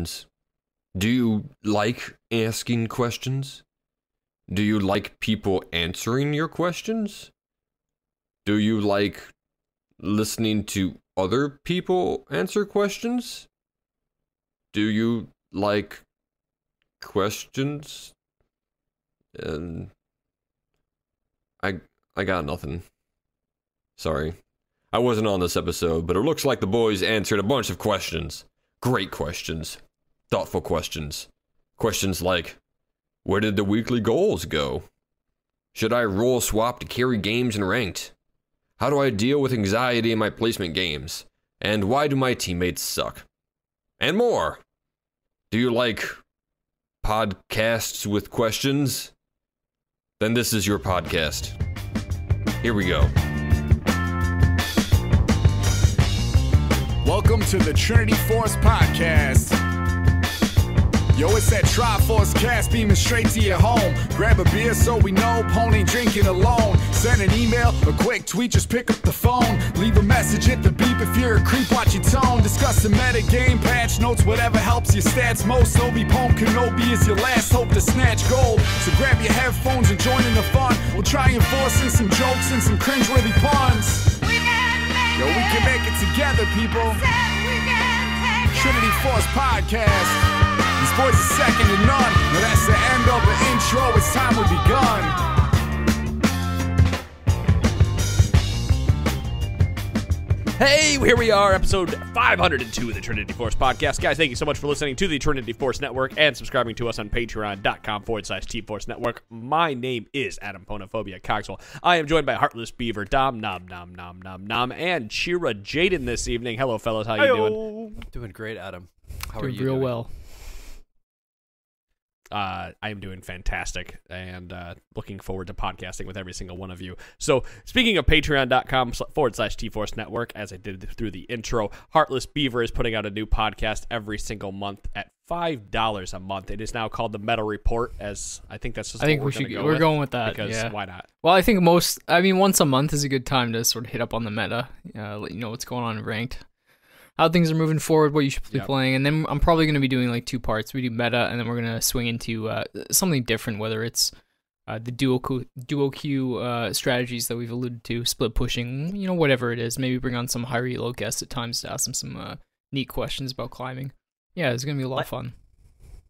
Do you like asking questions? Do you like people answering your questions? Do you like listening to other people answer questions? Do you like questions? And I got nothing. Sorry. I wasn't on this episode, but it looks like the boys answered a bunch of questions. Great questions. Thoughtful questions. Questions like, where did the weekly goals go? Should I role swap to carry games in ranked? How do I deal with anxiety in my placement games? And why do my teammates suck? And more. Do you like podcasts with questions? Then this is your podcast. Here we go. Welcome to the Trinity Force Podcast. Yo, it's that Triforce cast beaming straight to your home. Grab a beer so we know Pone ain't drinking alone. Send an email, a quick tweet, just pick up the phone. Leave a message, hit the beep if you're a creep, watch your tone. Discuss the meta game, patch notes, whatever helps your stats most. Obi-Pone Kenobi is your last hope to snatch gold. So grab your headphones and join in the fun. We'll try and force in some jokes and some cringeworthy puns. Yo, we can make it together, people. Trinity Force Podcast. These boys are second to none. Now that's the end of the intro. It's time we begun. Hey, here we are, episode 502 of the Trinity Force Podcast. Guys, thank you so much for listening to the Trinity Force Network and subscribing to us on patreon.com/T-Force Network. My name is Adam Ponophobia Coxwell. I am joined by Heartless Beaver, Dom, Nom, and Chira Jaden this evening. Hello, fellas. How you doing? Doing great, Adam. How are Doing you real doing? well. I am doing fantastic and looking forward to podcasting with every single one of you. So, speaking of patreon.com/T-Force Network, as I did through the intro, Heartless Beaver is putting out a new podcast every single month at $5 a month. It is now called the Meta Report, as I think that's just I think what we're going with that. because Yeah. why not? Well, I think once a month is a good time to sort of hit up on the meta, let you know what's going on in ranked, how things are moving forward, what you should be playing, and then I'm probably going to be doing like two parts. We do meta, and then we're going to swing into something different, whether it's the duo queue strategies that we've alluded to, split pushing, whatever it is. Maybe bring on some high elo guests at times to ask them some neat questions about climbing. Yeah, it's going to be a lot of fun.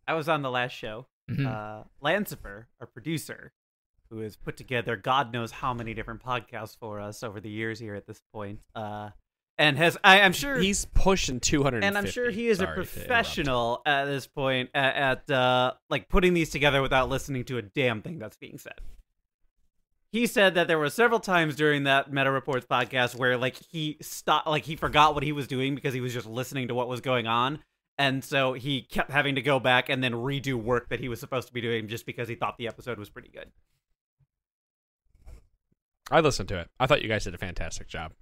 I was on the last show. Mm-hmm. Lancifer, our producer, who has put together God knows how many different podcasts for us over the years here at this point, and I'm sure He's pushing 250. and I'm sure he is a professional at this point at like putting these together without listening to a damn thing that's being said. He said that there were several times during that Meta Reports podcast where he stopped, he forgot what he was doing because he was just listening to what was going on. And so he kept having to go back and then redo work that he was supposed to be doing just because he thought the episode was pretty good. I listened to it. I thought you guys did a fantastic job.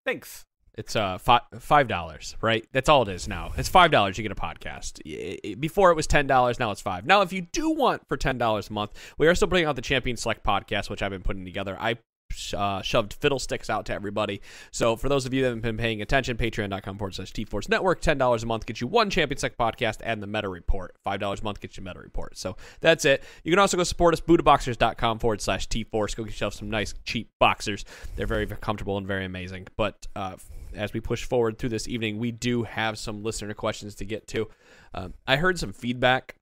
Thanks. It's $5, right? That's all it is now. It's $5 you get a podcast. Before it was $10, now it's $5. Now, if you do want for $10 a month, we are still putting out the Champion Select podcast, which I've been putting together. I shoved fiddlesticks out to everybody. So for those of you that have been paying attention, patreon.com/T-Force Network, $10 a month gets you one Champion Select podcast and the Meta Report. $5 a month gets you Meta Report. So that's it. You can also go support us, buddhaboxers.com/T-Force. Go get yourself some nice, cheap boxers. They're very, very comfortable and very amazing. But as we push forward through this evening, we do have some listener questions to get to. I heard some feedback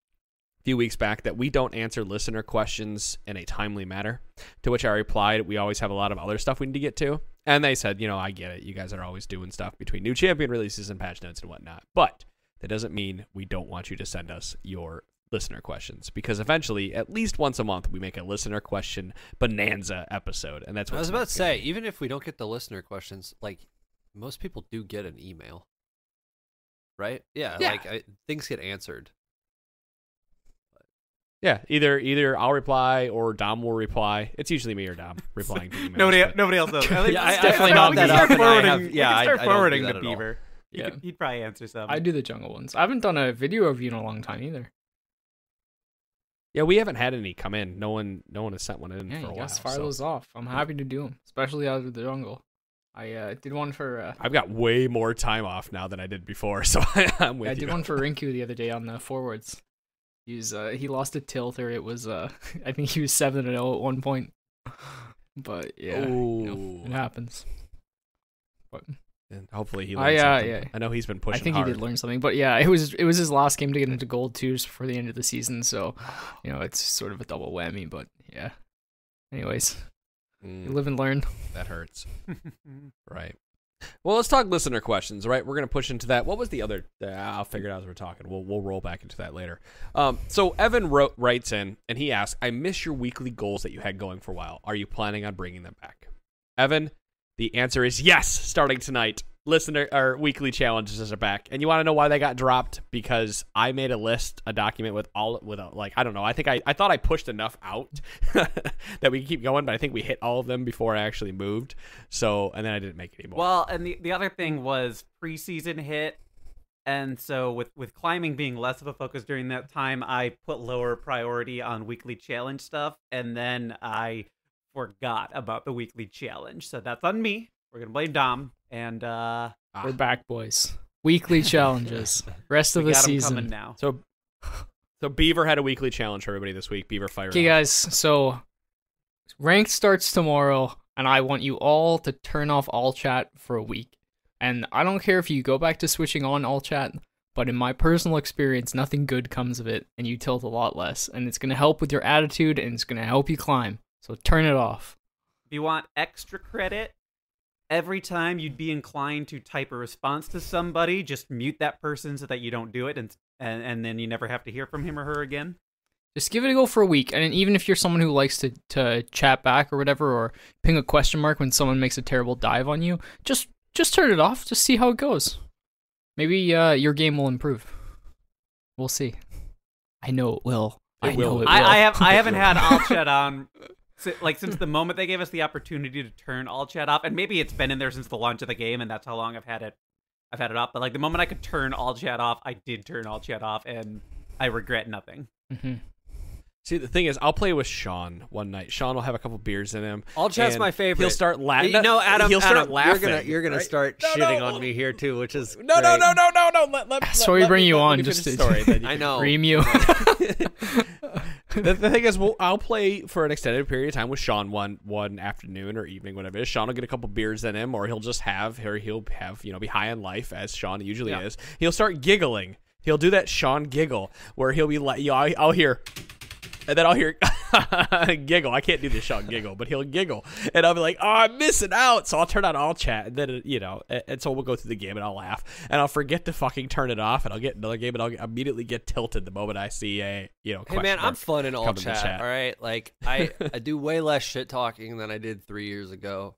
a few weeks back that we don't answer listener questions in a timely manner, to which I replied, we always have a lot of other stuff we need to get to. And they said, I get it. You guys are always doing stuff between new champion releases and patch notes and whatnot. But that doesn't mean we don't want you to send us your listener questions, because eventually, at least once a month, we make a listener question bonanza episode. And that's what I was about to say, even if we don't get the listener questions, most people do get an email, right? Yeah. Things get answered. Yeah, either I'll reply or Dom will reply. It's usually me or Dom replying to emails. Nobody else does. I definitely not that up. Start forwarding to to Beaver. Yeah. He'd probably answer some. I do the jungle ones. I haven't done a video review in a long time either. Yeah, we haven't had any come in. No one has sent one in Yeah, for a you while. guys fire those off. I'm happy to do them, especially out of the jungle. I did one for. I've got way more time off now than I did before, so I'm with you. I did one for Rinku the other day on the forwards. He lost a tilt, or it was I think he was 7-0 at one point. But yeah, it happens. But and hopefully he learned something. Yeah. I know he's been pushing. I think hard. he did learn something, but yeah, it was his last game to get into gold too, just before the end of the season. So, it's sort of a double whammy. But yeah. Anyways, you live and learn. That hurts. Right. Well, let's talk listener questions, right? We're going to push into that. What was the other? I'll figure it out as we're talking. We'll roll back into that later. So Evan writes in, and he asks, I miss your weekly goals that you had going for a while. Are you planning on bringing them back? Evan, the answer is yes, starting tonight. Listener or weekly challenges are back, and you want to know why they got dropped? Because I made a document with I don't know. I think I thought I pushed enough out that we could keep going, but I think we hit all of them before I actually moved. So, and then I didn't make it anymore. Well, and the other thing was preseason hit, and so with climbing being less of a focus during that time, I put lower priority on weekly challenge stuff, and then I forgot about the weekly challenge. So that's on me. We're gonna blame Dom. And we're back, boys. Weekly challenges. Rest of the season. Coming now. So Beaver had a weekly challenge for everybody this week. Beaver fired. Okay, guys. So ranked starts tomorrow, and I want you all to turn off all chat for a week. And I don't care if you go back to switching on all chat, but in my personal experience, nothing good comes of it, and you tilt a lot less. And it's gonna help with your attitude, and it's gonna help you climb. So turn it off. If you want extra credit, every time you'd be inclined to type a response to somebody, just mute that person so that you don't do it, and then you never have to hear from him or her again. Just give it a go for a week, and even if you're someone who likes to chat back or whatever, or ping a question mark when someone makes a terrible dive on you, just turn it off. Just see how it goes. Maybe your game will improve. We'll see. I know it will. I know it will. I haven't had all chat on. Since the moment they gave us the opportunity to turn all chat off, and maybe it's been in there since the launch of the game, and that's how long I've had it off. But the moment I could turn all chat off, I did turn all chat off, and I regret nothing. Mm-hmm. See, the thing is, I'll play with Sean one night. Sean will have a couple beers in him. All chat's my favorite. He'll start laughing. Adam, he'll start laughing. You're gonna start shitting on me here too, which is no. So we bring you on just to story. I know. Ream you. The thing is, I'll play for an extended period of time with Sean one afternoon or evening, whatever it is. Sean will get a couple beers in him, or he'll have be high on life, as Sean usually is. He'll start giggling. He'll do that Sean giggle where he'll be like, I'll hear. And then I'll hear giggle. I can't do the Sean giggle, but he'll giggle. And I'll be like, oh, I'm missing out. So I'll turn on all chat. And then, and so we'll go through the game and I'll laugh. And I'll forget to fucking turn it off. And I'll get another game and I'll immediately get tilted the moment I see a, Hey, man, I'm fun in all chat, all right? I do way less shit talking than I did 3 years ago.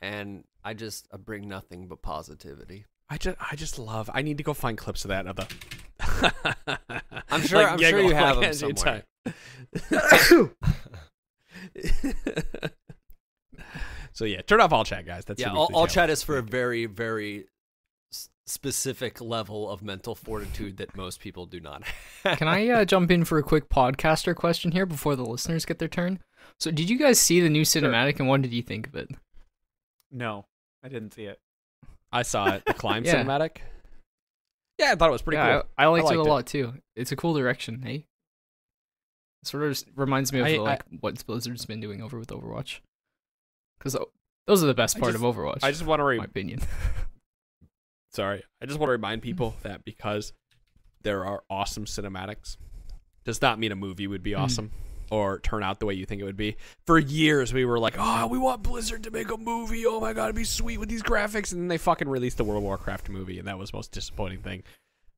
And I bring nothing but positivity. I just love. I need to go find clips of that. I'm sure you have them somewhere. So yeah, turn off all chat, guys. That's all chat is for a very, very specific level of mental fortitude that most people do not have. Can I jump in for a quick podcaster question here before the listeners get their turn? So, did you guys see the new cinematic, and what did you think of it? No, I didn't see it. I saw it. The climb cinematic. Yeah, I thought it was pretty cool. I liked it a lot too. It's a cool direction, hey? It sort of reminds me of what Blizzard's been doing over with Overwatch. Because those are the best part of Overwatch. I just want to my opinion. Sorry. I just want to remind people that because there are awesome cinematics does not mean a movie would be awesome or turn out the way you think it would be. For years, we were like, oh, we want Blizzard to make a movie. Oh, my God, it'd be sweet with these graphics. And then they fucking released the World of Warcraft movie, and that was the most disappointing thing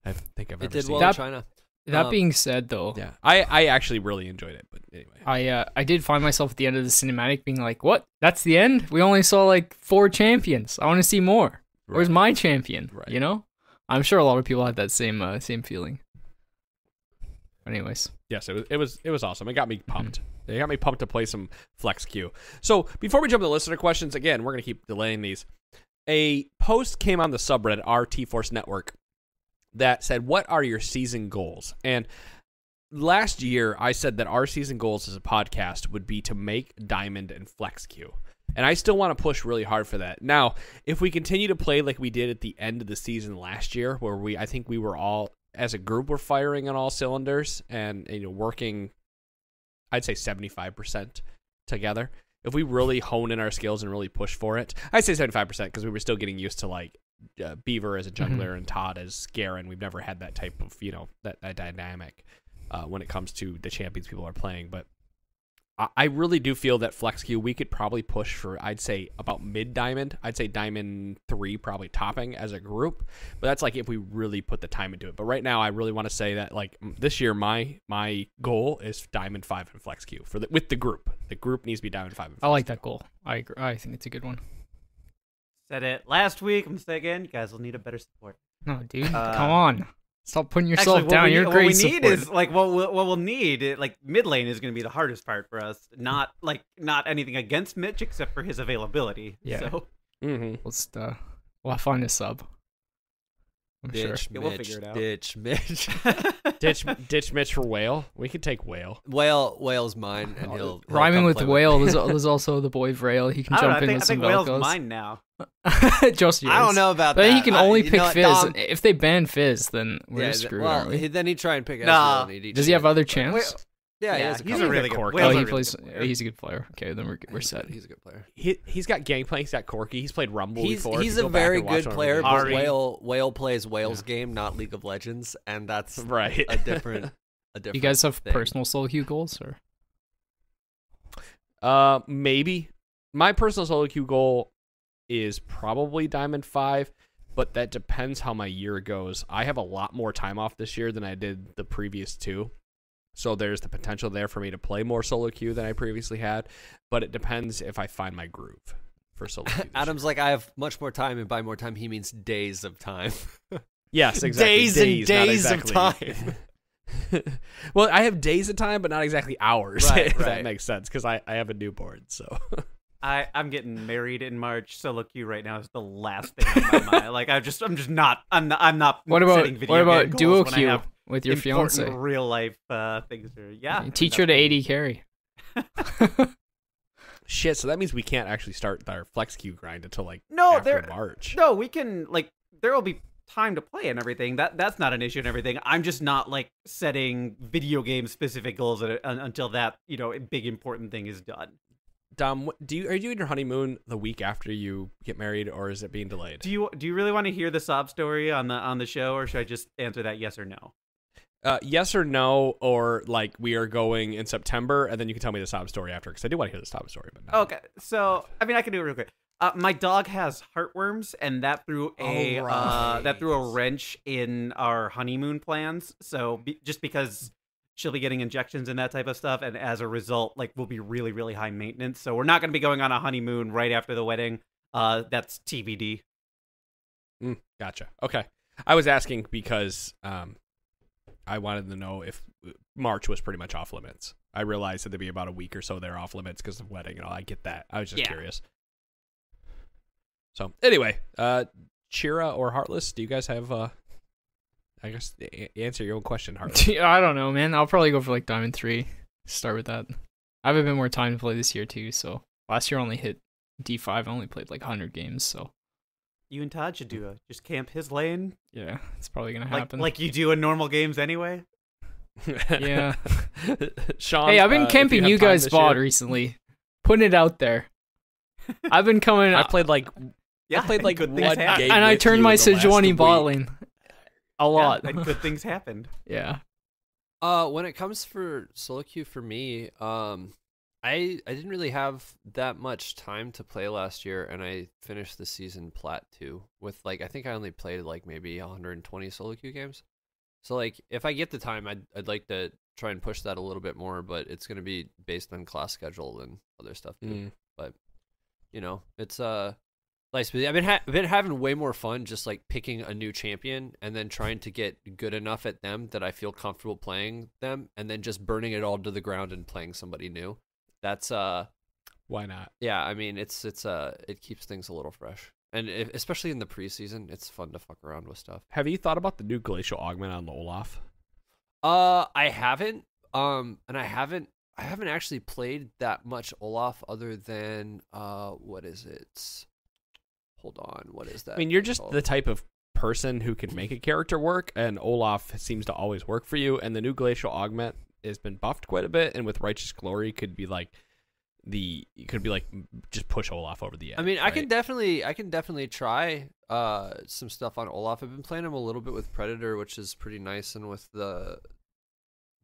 I think I've ever seen. It did well in China. That being said, though... Yeah, I actually really enjoyed it, but anyway. I did find myself at the end of the cinematic being like, what? That's the end? We only saw 4 champions. I want to see more. Right. Where's my champion? Right. You know? I'm sure a lot of people had that same feeling. Anyways, yes, it was awesome. It got me pumped. It got me pumped to play some Flex Q. So before we jump to listener questions, again, we're gonna keep delaying these. A post came on the subreddit RT Force Network that said, "What are your season goals?" And last year, I said that our season goals as a podcast would be to make Diamond and Flex Q. And I still want to push really hard for that. Now, if we continue to play like we did at the end of the season last year, where I think we were all, as a group, were firing on all cylinders and working, I'd say 75% together. If we really hone in our skills and really push for it, I'd say 75% because we were still getting used to like Beaver as a jungler and Todd as Garen. We've never had that type of, that dynamic when it comes to the champions people are playing. But I really do feel that Flex Q, we could probably push for, I'd say, about mid-diamond. I'd say Diamond 3 probably topping as a group. But that's like if we really put the time into it. But right now, I really want to say that like this year, my goal is Diamond 5 and Flex Q with the group. The group needs to be Diamond 5 and Flex I like Q. that goal. I agree. I think it's a good one. Said it last week. I'm going to say again. You guys will need a better support. No, dude. Come on. Stop putting yourself down. You're great. What we need is like what we'll need. Like mid lane is going to be the hardest part for us. Not anything against Mitch except for his availability. Yeah. So let's we'll find a sub. I'm sure. Yeah, we'll figure it out. Ditch Mitch. Ditch Mitch for Whale. We could take Whale. Whale's mine, and he'll rhyming come with play Whale. There's also the boy Vrail. He can jump in with some I think Whale's Velcros. mine now. Just yours. I don't know about but that. He can only pick Fizz. Dom, if they ban Fizz, then we're screwed. Well, aren't we? then he'd try and pick Nah. Ezreal. Does he have other champs? Yeah, he has he's a really good Corki. player. Oh, he plays. He's a good player. Okay, then we're set. He's a good player. He's got Gangplank. He's got Corki. He's played Rumble before. He's a very good player, but Ari. Whale plays Whale's game, not League of Legends, and that's right. a different. You guys have thing. personal solo queue goals, or? Maybe. My personal solo queue goal is probably Diamond 5, but that depends how my year goes. I have a lot more time off this year than I did the previous 2. So there's the potential there for me to play more solo queue than I previously had, but it depends if I find my groove for solo queue. Adam's like, I have much more time, and by more time, he means days of time. Yes, exactly. Days and days of time. Well, I have days of time, but not exactly hours. Right, if right. that makes sense, because I have a newborn. So I'm getting married in March. Solo queue right now is the last thing on my mind. Like I'm just not. I'm not. What about setting video game goals duo when I queue have with your important fiance? real life things. Teach her to AD carry. shit. So that means we can't actually start our flex queue grind until like after March. No, we can there will be time to play and everything. That's not an issue and everything. I'm just not like setting video game specific goals until that big important thing is done. Dom, are you doing your honeymoon the week after you get married, or is it being delayed? Do you really want to hear the sob story on the show, or should I just answer that yes or no? Yes or no, or like we are going in September, and then you can tell me the sob story after, because I do want to hear the sob story. But no. Okay, so I mean I can do it real quick. My dog has heartworms, and that threw a wrench in our honeymoon plans. So just because she'll be getting injections and that type of stuff, and as a result, like we'll be really, really high maintenance. So we're not going to be going on a honeymoon right after the wedding. That's TBD. Gotcha. Okay, I was asking because I wanted to know if March was pretty much off limits. I realized that there'd be about a week or so there off limits because of wedding and all. I get that. I was just curious. So anyway, Chira or Heartless, do you guys have? I guess answer your own question, Heartless. I don't know, man. I'll probably go for like Diamond 3. Start with that. I have a bit more time to play this year too. So last year I only hit D5. I only played like 100 games. So you and Todd should do just camp his lane. Yeah, it's probably gonna happen. Like you do in normal games anyway. Yeah. Sean, hey, I've been camping you guys' spot recently. Putting it out there. I've been coming. I played like good one things game, and I turned my Sejuani bot lane a lot. And good things happened. Yeah. When it comes for solo queue for me, I didn't really have that much time to play last year, and I finished the season plat 2 with I think I only played like maybe 120 solo queue games. So like if I get the time, I'd like to try and push that a little bit more, but it's gonna be based on class schedule and other stuff too. But it's nice. I've been having way more fun just like picking a new champion and then trying to get good enough at them that I feel comfortable playing them, and then just burning it all to the ground and playing somebody new. That's why not? Yeah, I mean it keeps things a little fresh, and especially in the preseason, it's fun to fuck around with stuff. Have you thought about the new glacial augment on the Olaf? I haven't. And I haven't I haven't actually played that much Olaf other than what is it? Hold on, what is that? I mean, you're just called? the type of person who can make a character work, and Olaf seems to always work for you. And the new Glacial Augment has been buffed quite a bit, and with Righteous Glory could be like just push Olaf over the edge. I mean, right? I can definitely try some stuff on Olaf. I've been playing him a little bit with Predator, which is pretty nice, and with the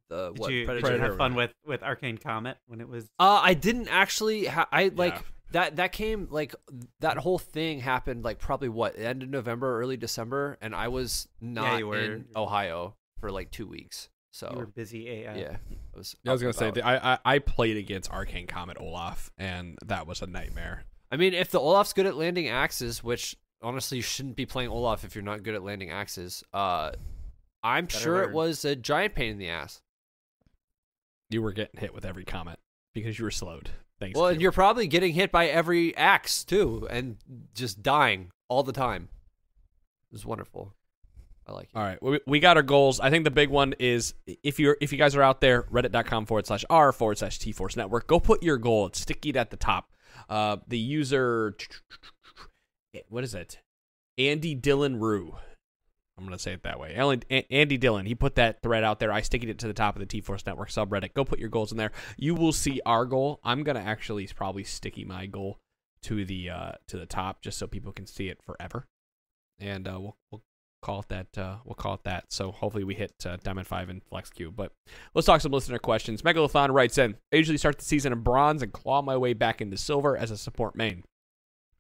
Did what you Predator. have fun with Arcane Comet when it was? I didn't actually. Yeah. That came like that whole thing happened like probably end of November, early December, and I was not in Ohio for like 2 weeks. So You were busy AF. yeah, I was gonna say I played against Arcane Comet Olaf, and that was a nightmare. I mean, if the Olaf's good at landing axes, which honestly you shouldn't be playing Olaf if you're not good at landing axes. I'm sure it learn. was a giant pain in the ass. You were getting hit with every comet because you were slowed. Thanks. Well, Q. and you're probably getting hit by every axe too, and just dying all the time. It was wonderful. I like it. All right, we got our goals. I think the big one is if you guys are out there, reddit.com/r/T-Force Network, go put your goal. It's sticky at the top. The user, what is it? Andy Dylan Rue. I'm going to say it that way. Andy Dillon, he put that thread out there. I sticked it to the top of the T-Force Network subreddit. Go put your goals in there. You will see our goal. I'm going to actually probably sticky my goal to the top just so people can see it forever. And we'll call it that. We'll call it that. So hopefully we hit Diamond 5 and Flex Q. But let's talk some listener questions. Megalathon writes in, I usually start the season in bronze and claw my way back into silver as a support main.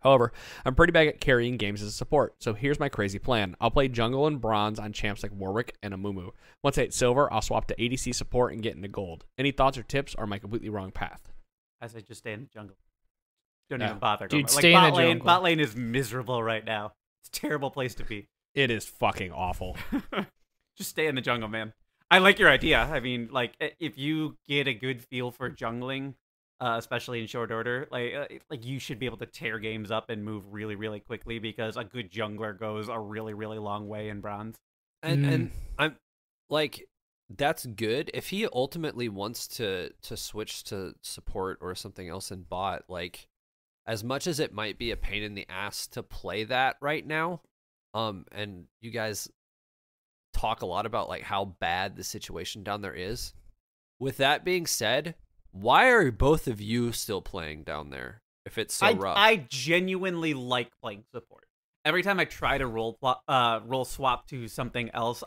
However, I'm pretty bad at carrying games as a support, so here's my crazy plan. I'll play jungle and bronze on champs like Warwick and Amumu. Once I hit silver, I'll swap to ADC support and get into gold. Any thoughts or tips or am I completely wrong path? I say just stay in the jungle. Don't Yeah. even bother. Dude, going. stay in the bot lane, jungle. Bot lane is miserable right now. It's a terrible place to be. It is fucking awful. Just stay in the jungle, man. I like your idea. I mean, like, if you get a good feel for jungling, especially in short order, like you should be able to tear games up and move really, really quickly because a good jungler goes a really, really long way in bronze. And I'm like, that's good. If he ultimately wants to switch to support or something else in bot, like, as much as it might be a pain in the ass to play that right now, and you guys talk a lot about like how bad the situation down there is. With that being said, why are both of you still playing down there if it's so rough? I genuinely like playing support. Every time I try to roll swap to something else,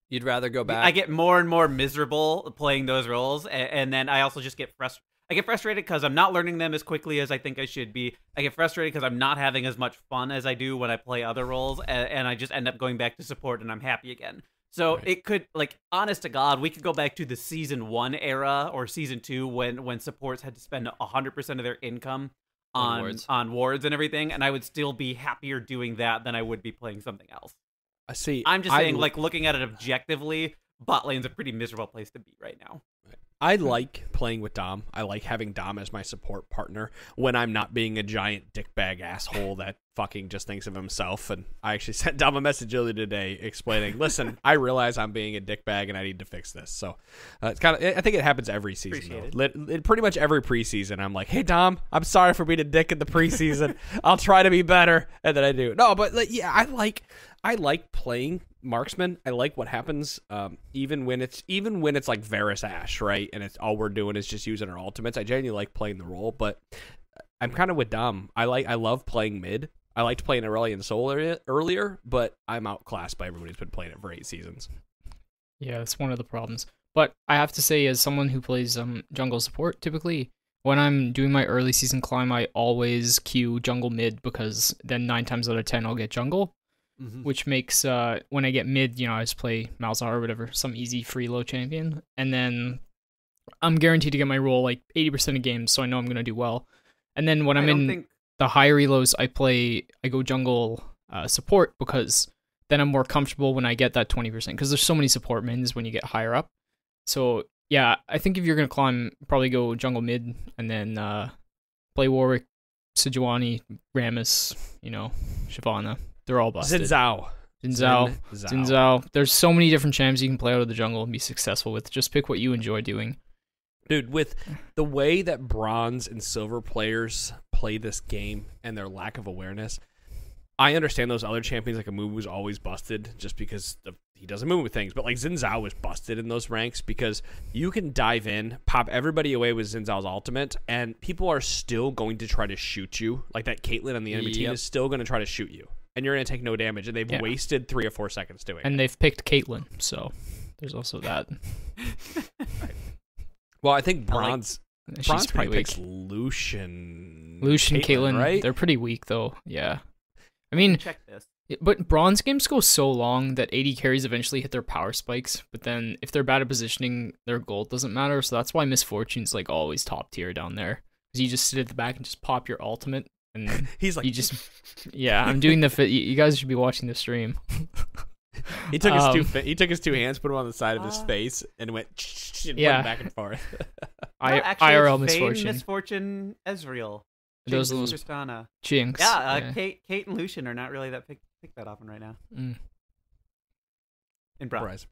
You'd rather go back? I get more and more miserable playing those roles, and then I also just get frustrated. I get frustrated because I'm not learning them as quickly as I think I should be. I get frustrated because I'm not having as much fun as I do when I play other roles, and I just end up going back to support, and I'm happy again. So Right. It could, like, honest to God, we could go back to the Season 1 era or Season 2 when supports had to spend 100% of their income on wards and everything, and I would still be happier doing that than I would be playing something else. I see. I'm just saying, like, looking at it objectively, bot lane's a pretty miserable place to be right now. I like playing with Dom. I like having Dom as my support partner when I'm not being a giant dickbag asshole that fucking just thinks of himself. And I actually sent Dom a message earlier today explaining, listen, I realize I'm being a dickbag and I need to fix this. So it's kind of, I think it happens every season. Pretty much every preseason, I'm like, hey, Dom, I'm sorry for being a dick in the preseason. I'll try to be better. And then I do. No, but like, yeah, I like playing marksman. I like what happens even when it's like Varus Ashe, right? And it's all we're doing is just using our ultimates. I genuinely like playing the role, but I'm kind of with Dom. I love playing mid. I liked playing Aurelion Sol earlier, but I'm outclassed by everybody who's been playing it for 8 seasons. Yeah, that's one of the problems. But I have to say, as someone who plays jungle support, typically when I'm doing my early season climb, I always queue jungle mid because then 9 times out of 10 I'll get jungle. Mm-hmm. Which makes when I get mid, I just play Malzahar or whatever, some easy free low champion, and then I'm guaranteed to get my role like 80% of games, so I know I'm gonna do well. And then when I'm in the higher elos, I go jungle support because then I'm more comfortable when I get that 20% because there's so many support mins when you get higher up. So yeah, I think if you're gonna climb, probably go jungle mid and then play Warwick, Sejuani, Rammus, Shyvana. They're all busted. Xin Zhao. There's so many different champs you can play out of the jungle and be successful with. Just pick what you enjoy doing. Dude, with the way that bronze and silver players play this game and their lack of awareness, I understand those other champions, like Amumu was always busted just because he doesn't move with things. But like Xin Zhao was busted in those ranks because you can dive in, pop everybody away with Xin Zhao's ultimate, and people are still going to try to shoot you. Like that Caitlyn on the enemy team is still going to try to shoot you. And you're going to take no damage. And they've wasted 3 or 4 seconds doing it. And they've picked Caitlyn, so there's also that. Right. Well, I think Bronze probably weak. picks Lucian, Caitlyn, right? They're pretty weak, though. Yeah. I mean, Check this. but bronze games go so long that AD carries eventually hit their power spikes, but then if they're bad at positioning, their gold doesn't matter, so that's why Misfortune's like always top tier down there. Because you just sit at the back and just pop your ultimate, and he's like... You just... Yeah, I'm doing the... You guys should be watching the stream. He took his 2 hands, put them on the side of his face, and went and went back and forth. IRL Misfortune. Misfortune Ezreal. Those Tristana. Jinx. Yeah, Kate and Lucian are not really that picked that often right now. In Surprise.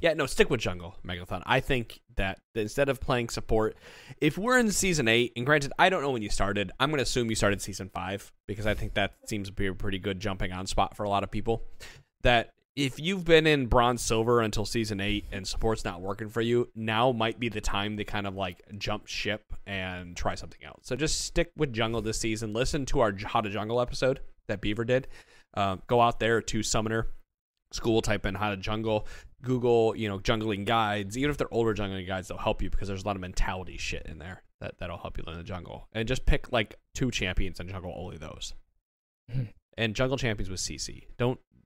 Yeah, no, stick with jungle, Megathon. I think that instead of playing support, if we're in Season 8, and granted, I don't know when you started. I'm going to assume you started Season 5, because I think that seems to be a pretty good jumping on spot for a lot of people. That if you've been in Bronze Silver until Season 8 and support's not working for you, now might be the time to kind of like jump ship and try something else. So just stick with jungle this season. Listen to our How to Jungle episode that Beaver did. Go out there to Summoner School, type in How to Jungle, Google, jungling guides. Even if they're older jungling guides, they'll help you because there's a lot of mentality shit in there that'll help you learn the jungle. And just pick like 2 champions and jungle only those. And jungle champions with CC.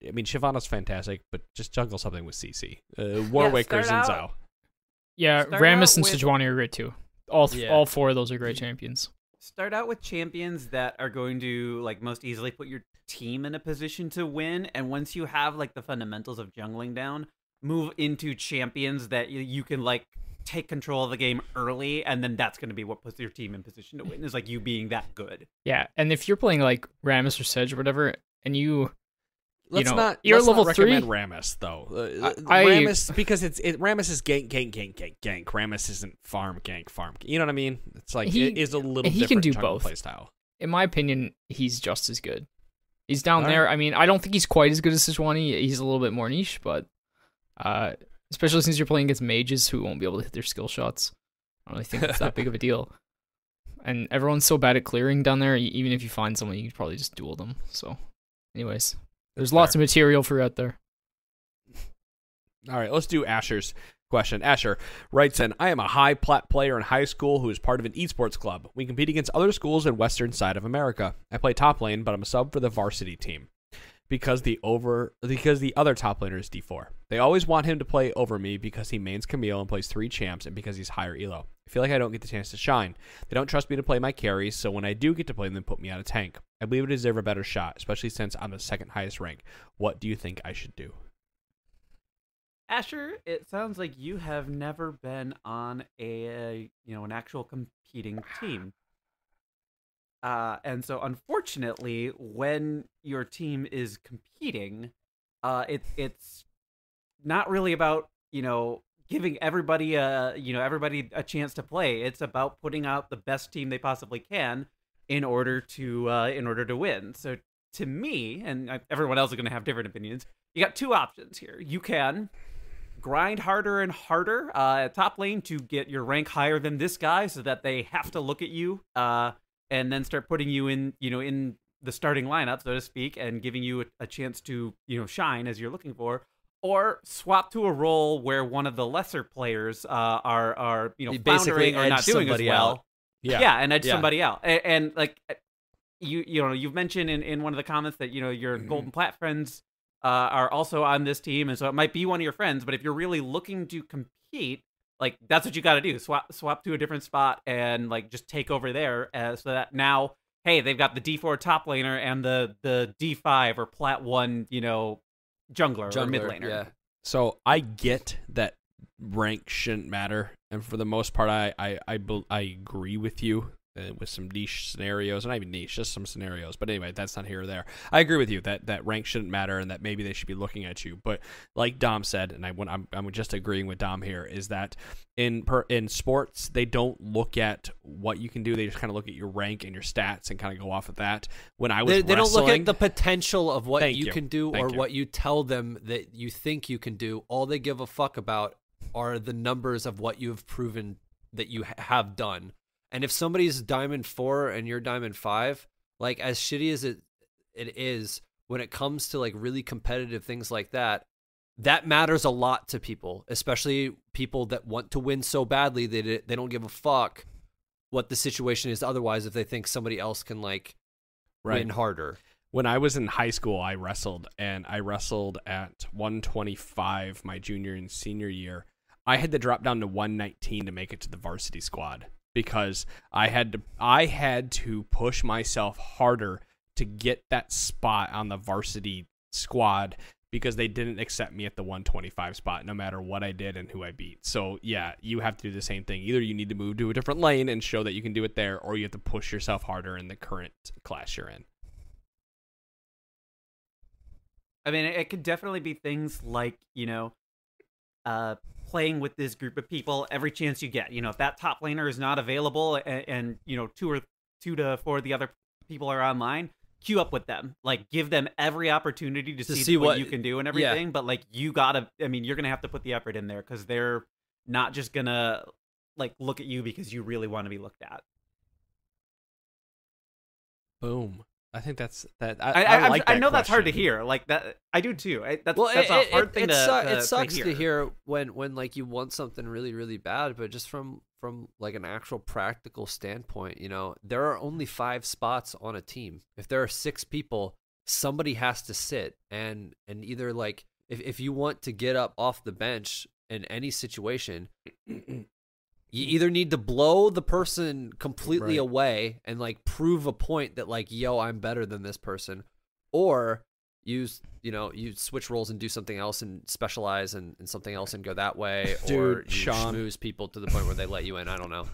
Shyvana's fantastic, but just jungle something with CC. Warwicker, Xin Zhao. Yeah, Rammus and Sejuani are great too. All 4 of those are great champions. Start out with champions that are going to like most easily put your team in a position to win, and once you have like the fundamentals of jungling down, move into champions that you can like take control of the game early, and then that's going to be what puts your team in position to win, is like you being that good. Yeah, and if you're playing like Rammus or Sedge or whatever, and you're level 3. Recommend Rammus though. Rammus, because Rammus is gank. Rammus isn't farm. You know what I mean? It's like it is a little different. He can do jungle both. Play style. In my opinion, he's just as good. He's down there. I mean, I don't think he's quite as good as Sejuani. He's a little bit more niche, but especially since you're playing against mages who won't be able to hit their skill shots, I don't really think it's that big of a deal. And everyone's so bad at clearing down there. Even if you find someone, you could probably just duel them. So, anyways. There's lots of material for you out there. All right, let's do Asher's question. Asher writes in, I am a high plat player in high school who is part of an esports club. We compete against other schools in western side of America. I play top lane, but I'm a sub for the varsity team because the other top laner is D4. They always want him to play over me because he mains Camille and plays 3 champs and because he's higher elo. I feel like I don't get the chance to shine. They don't trust me to play my carries, so when I do get to play them, they put me out of tank. I believe I deserve a better shot, especially since I'm the 2nd highest rank. What do you think I should do? Asher, it sounds like you have never been on an actual competing team. And so unfortunately, when your team is competing, it's not really about, giving everybody a chance to play. It's about putting out the best team they possibly can in order to win. So to me, and everyone else is going to have different opinions, you got 2 options here. You can grind harder and harder at top lane to get your rank higher than this guy so that they have to look at you and then start putting you in the starting lineup, so to speak, and giving you a chance to shine as you're looking for. Or swap to a role where one of the lesser players are floundering or not doing as well. Out. And edge somebody out. And like you've mentioned in one of the comments that your golden plat friends are also on this team, and so it might be one of your friends. But if you're really looking to compete, like that's what you got to do. Swap to a different spot and like just take over there, so that now, hey, they've got the D4 top laner and the D5 or plat 1, jungler or mid laner. Yeah. So I get that rank shouldn't matter, and for the most part, I agree with you with some niche scenarios, not even niche, just some scenarios. But anyway, that's not here or there. I agree with you that rank shouldn't matter and that maybe they should be looking at you. But like Dom said, and I'm just agreeing with Dom here, is that in sports they don't look at what you can do. They just kind of look at your rank and your stats and kind of go off of that. When I was they don't look at the potential of what you can do or you. what you tell them that you think you can do. All they give a fuck about are the numbers of what you have proven that you have done. And if somebody's Diamond 4 and you're Diamond 5, like as shitty as it is, when it comes to like really competitive things like that, that matters a lot to people, especially people that want to win so badly that they don't give a fuck what the situation is otherwise if they think somebody else can like win harder. When I was in high school, I wrestled at 125 my junior and senior year. I had to drop down to 119 to make it to the varsity squad because I had to push myself harder to get that spot on the varsity squad because they didn't accept me at the 125 spot no matter what I did and who I beat. So yeah, you have to do the same thing. Either you need to move to a different lane and show that you can do it there, or you have to push yourself harder in the current class you're in. I mean, it could definitely be things like, playing with this group of people every chance you get. If that top laner is not available and 2 to 4 of the other people are online, queue up with them. Like, give them every opportunity to see what you can do and everything. Yeah. But, like, you're going to have to put the effort in there because they're not just going to, like, look at you because you really want to be looked at. Boom. I think that's that. I like that I know question. That's hard to hear. Like that, I do too. That's a hard thing it sucks to hear when like you want something really really bad, but just from like an actual practical standpoint, there are only 5 spots on a team. If there are 6 people, somebody has to sit, and either like if you want to get up off the bench in any situation. You either need to blow the person completely away and like prove a point that like, yo, I'm better than this person, or you switch roles and do something else and specialize in something else and go that way, or you schmooze people to the point where they let you in. I don't know.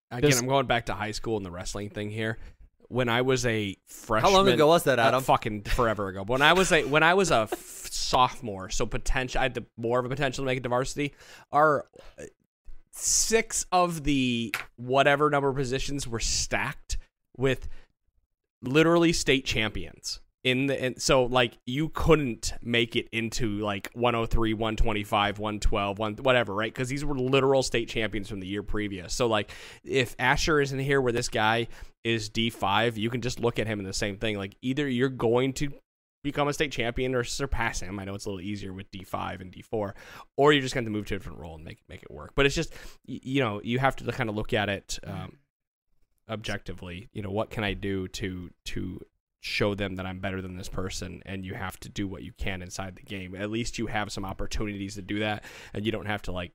Again, I'm going back to high school and the wrestling thing here. When I was a freshman, how long ago was that, Adam? Fucking forever ago. When I was a sophomore, so I had more of a potential to make it to varsity. Our 6 of the whatever number of positions were stacked with literally state champions so like you couldn't make it into like 103, 125, 112, whatever, right? Because these were literal state champions from the year previous. So like if Asher isn't here where this guy is D5, you can just look at him in the same thing. Like either you're going to become a state champion or surpass him. I know it's a little easier with D5 and D4, or you're just going to move to a different role and make it work. But it's just, you have to kind of look at it objectively. What can I do to show them that I'm better than this person? And you have to do what you can inside the game. At least you have some opportunities to do that, and you don't have to like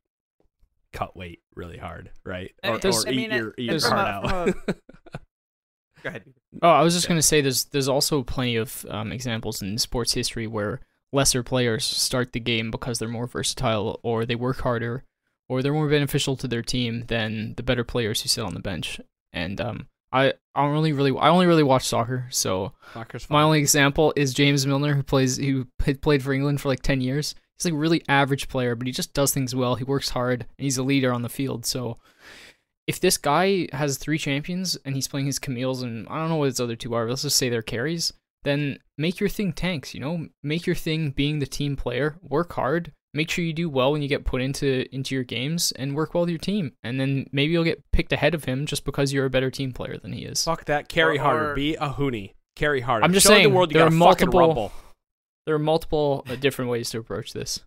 cut weight really hard, right? Or eat your heart out. Go ahead. Oh, I was just going to say there's also plenty of examples in sports history where lesser players start the game because they're more versatile, or they work harder, or they're more beneficial to their team than the better players who sit on the bench. And I only really watch soccer, so my only example is James Milner, who played for England for like 10 years. He's like a really average player, but he just does things well. He works hard, and he's a leader on the field. So if this guy has 3 champions and he's playing his Camille's and I don't know what his other 2 are, let's just say they're carries, then make your thing tanks, make your thing being the team player, work hard, make sure you do well when you get put into your games, and work well with your team. And then maybe you'll get picked ahead of him just because you're a better team player than he is. Fuck that. Carry harder. Be a Hoonie. Carry harder. I'm just saying, the world there are multiple different ways to approach this.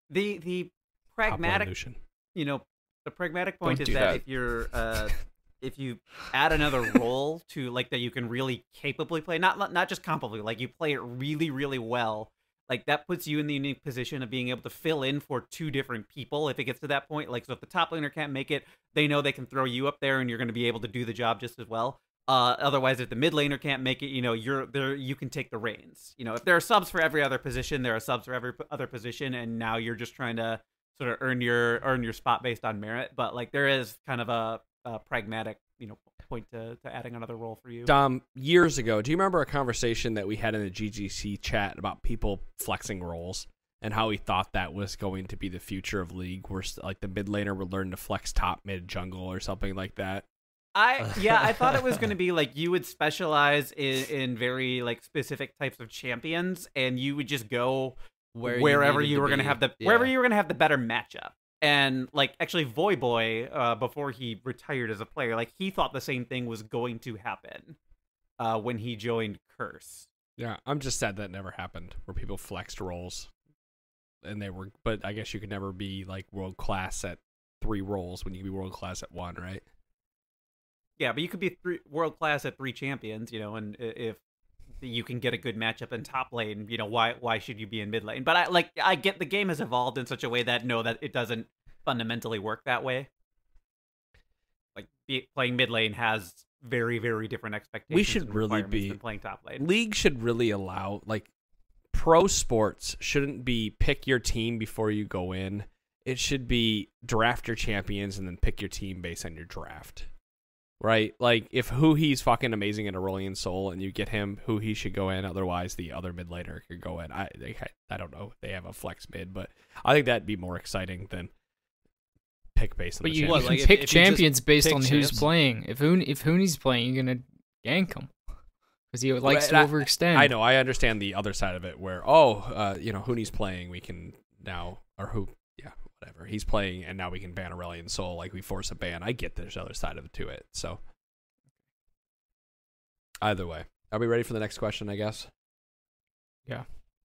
The pragmatic, the pragmatic point is that if you're if you add another role to like that you can really capably play, not just compably, like you play it really really well, like that puts you in the unique position of being able to fill in for 2 different people if it gets to that point. Like, so if the top laner can't make it, they know they can throw you up there and you're going to be able to do the job just as well. Otherwise, if the mid laner can't make it, you're there, you can take the reins. If there are subs for every other position, there are subs for every other position, and now you're just trying to sort of earn your spot based on merit. But like there is kind of a pragmatic point to adding another role for you. Dom, years ago, do you remember a conversation that we had in the GGC chat about people flexing roles and how we thought that was going to be the future of League, where like the mid laner would learn to flex top, mid, jungle, or something like that? I thought it was going to be like you would specialize in very like specific types of champions, and you would just go wherever you were going to have the better matchup. And like actually Voyboy, before he retired as a player, like he thought the same thing was going to happen when he joined Curse. Yeah, I'm just sad that never happened, where people flexed roles, but I guess you could never be like world class at 3 roles when you can be world class at 1, right? Yeah, but you could be world class at 3 champions, and if you can get a good matchup in top lane, why should you be in mid lane? But I get the game has evolved in such a way that it doesn't fundamentally work that way. Like playing mid lane has very, very different expectations. We should really be than playing top lane. League should really allow, like, pro sports shouldn't be pick your team before you go in. It should be draft your champions and then pick your team based on your draft. Right? Like, if he's fucking amazing in Aurelion Soul and you get him, he should go in. Otherwise, the other mid laner could go in. I don't know if they have a flex mid, but I think that'd be more exciting than pick based on the champions. But you can pick champions based on who's playing. If Hooney's playing, you're going to gank him because he likes to overextend. I know. I understand the other side of it where, Hooney's playing, we can now, or who, yeah, whatever. He's playing, and now we can ban Aurelion Soul, like we force a ban. I get there's the other side of it to it. So, either way. Are we ready for the next question, I guess? Yeah.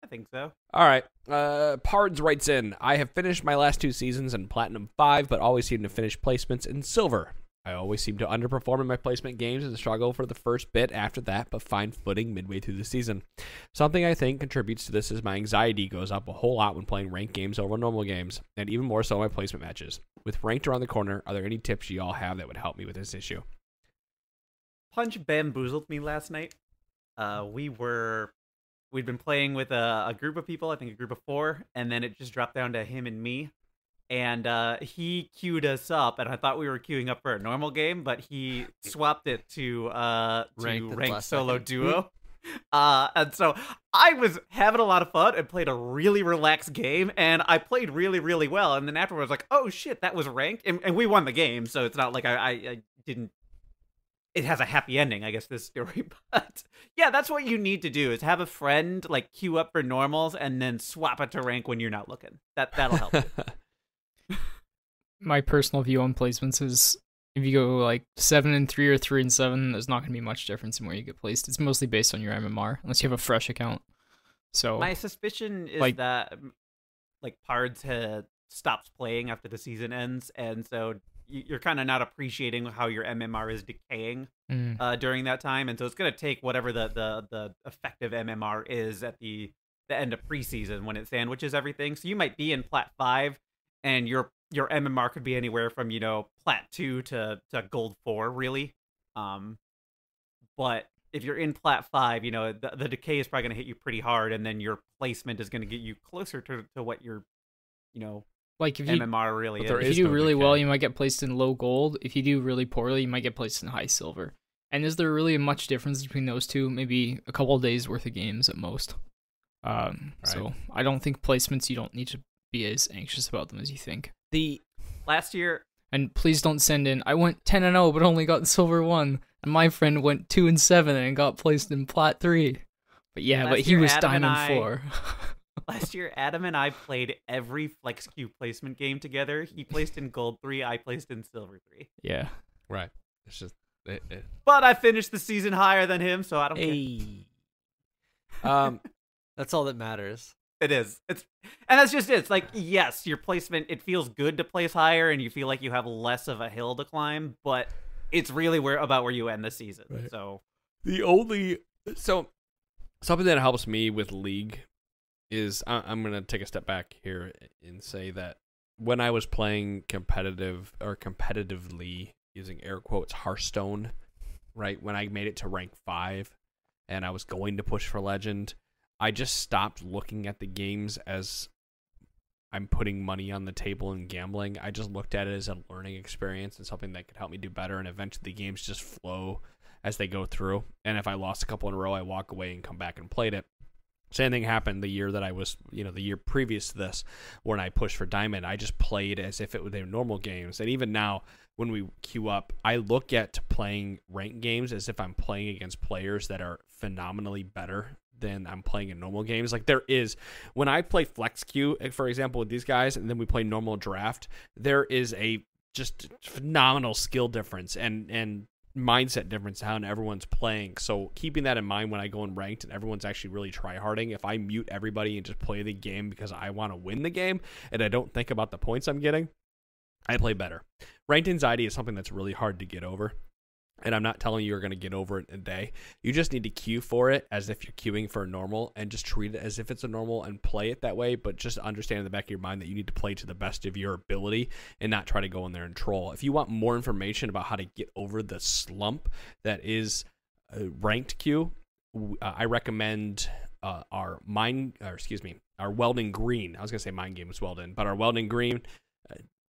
I think so. All right. Pards writes in, I have finished my last 2 seasons in Platinum 5, but always seem to finish placements in Silver. I always seem to underperform in my placement games and struggle for the first bit after that, but find footing midway through the season. Something I think contributes to this is my anxiety goes up a whole lot when playing ranked games over normal games, and even more so my placement matches. With ranked around the corner, are there any tips you all have that would help me with this issue? Punch bamboozled me last night. We'd been playing with a group of people, I think a group of 4, and then it just dropped down to him and me. And he queued us up, and I thought we were queuing up for a normal game, but he swapped it to ranked solo duo. And so I was having a lot of fun and played a really relaxed game, and I played really, really well. And then afterwards, I was like, oh shit, that was ranked, and we won the game. So it's not like I didn't. It has a happy ending, I guess, this story. But yeah, that's what you need to do is have a friend like queue up for normals and then swap it to rank when you're not looking. That'll help. My personal view on placements is if you go like 7-3 or 3-7, there's not going to be much difference in where you get placed. It's mostly based on your MMR, unless you have a fresh account. So my suspicion is that like Pards had stops playing after the season ends, and so you're kind of not appreciating how your MMR is decaying during that time, and so it's going to take whatever the effective MMR is at the end of preseason when it sandwiches everything. So you might be in Plat 5, and your MMR could be anywhere from Plat 2 to Gold 4, really. But if you're in Plat 5, the decay is probably going to hit you pretty hard, and then your placement is going to get you closer to what your like if you, MMR really is. If you do really well, you might get placed in low gold. If you do really poorly, you might get placed in high silver. And is there really much difference between those two? Maybe a couple of days worth of games at most. Right. So I don't think placements, you don't need to be as anxious about them as you think. The last year, and please don't send in, I went 10-0 but only got silver 1, and my friend went 2-7 and got placed in Plat 3. But yeah, but he was Diamond 4. Last year, Adam and I played every Flex Q placement game together. He placed in Gold 3, I placed in Silver 3. Yeah. Right. It's just... But I finished the season higher than him, so I don't care. That's all that matters. It is. And that's just it. It's like, yes, your placement, it feels good to place higher, and you feel like you have less of a hill to climb, but it's really about where you end the season. Right. So something that helps me with League is I'm going to take a step back here and say that when I was playing competitively, using air quotes, Hearthstone, right, when I made it to rank 5 and I was going to push for Legend, I just stopped looking at the games as I'm putting money on the table and gambling. I just looked at it as a learning experience and something that could help me do better. And eventually the games just flow as they go through. And if I lost a couple in a row, I walk away and come back and played it. Same thing happened the year that I was, the year previous to this, when I pushed for Diamond. I just played as if it were their normal games. And even now, when we queue up, I look at playing ranked games as if I'm playing against players that are phenomenally better than I'm playing in normal games. Like there is, when I play flex queue, for example, with these guys, and then we play normal draft, there is a just phenomenal skill difference and mindset difference how everyone's playing. So keeping that in mind when I go in ranked and everyone's actually really tryharding, if I mute everybody and just play the game because I want to win the game and I don't think about the points I'm getting, I play better. Ranked anxiety is something that's really hard to get over. And I'm not telling you you're going to get over it in a day. You just need to queue for it as if you're queuing for a normal and just treat it as if it's a normal and play it that way. But just understand in the back of your mind that you need to play to the best of your ability and not try to go in there and troll. If you want more information about how to get over the slump that is ranked queue, I recommend our Weldon Green. I was going to say Mind Games Weldon, but our Weldon Green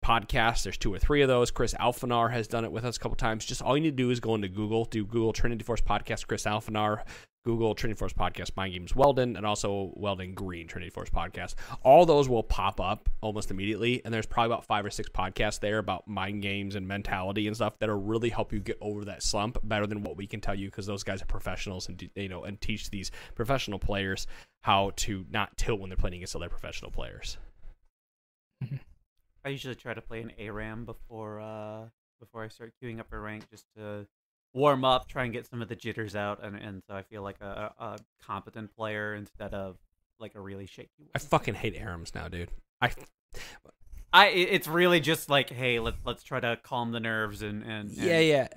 podcast. There's 2 or 3 of those. Chris Alphanar has done it with us a couple times. Just all you need to do is go into Google, do Google Trinity Force Podcast, Chris Alphanar, Google Trinity Force Podcast, Mind Games Weldon, and also Weldon Green, Trinity Force Podcast. All those will pop up almost immediately, and there's probably about 5 or 6 podcasts there about mind games and mentality and stuff that'll really help you get over that slump better than what we can tell you, because those guys are professionals and and teach these professional players how to not tilt when they're playing against other professional players. I usually try to play an ARAM before I start queuing up a rank, just to warm up, try and get some of the jitters out, and so I feel like a competent player instead of like a really shaky one. I fucking hate ARAMs now, dude. It's really just like, hey, let's try to calm the nerves and yeah.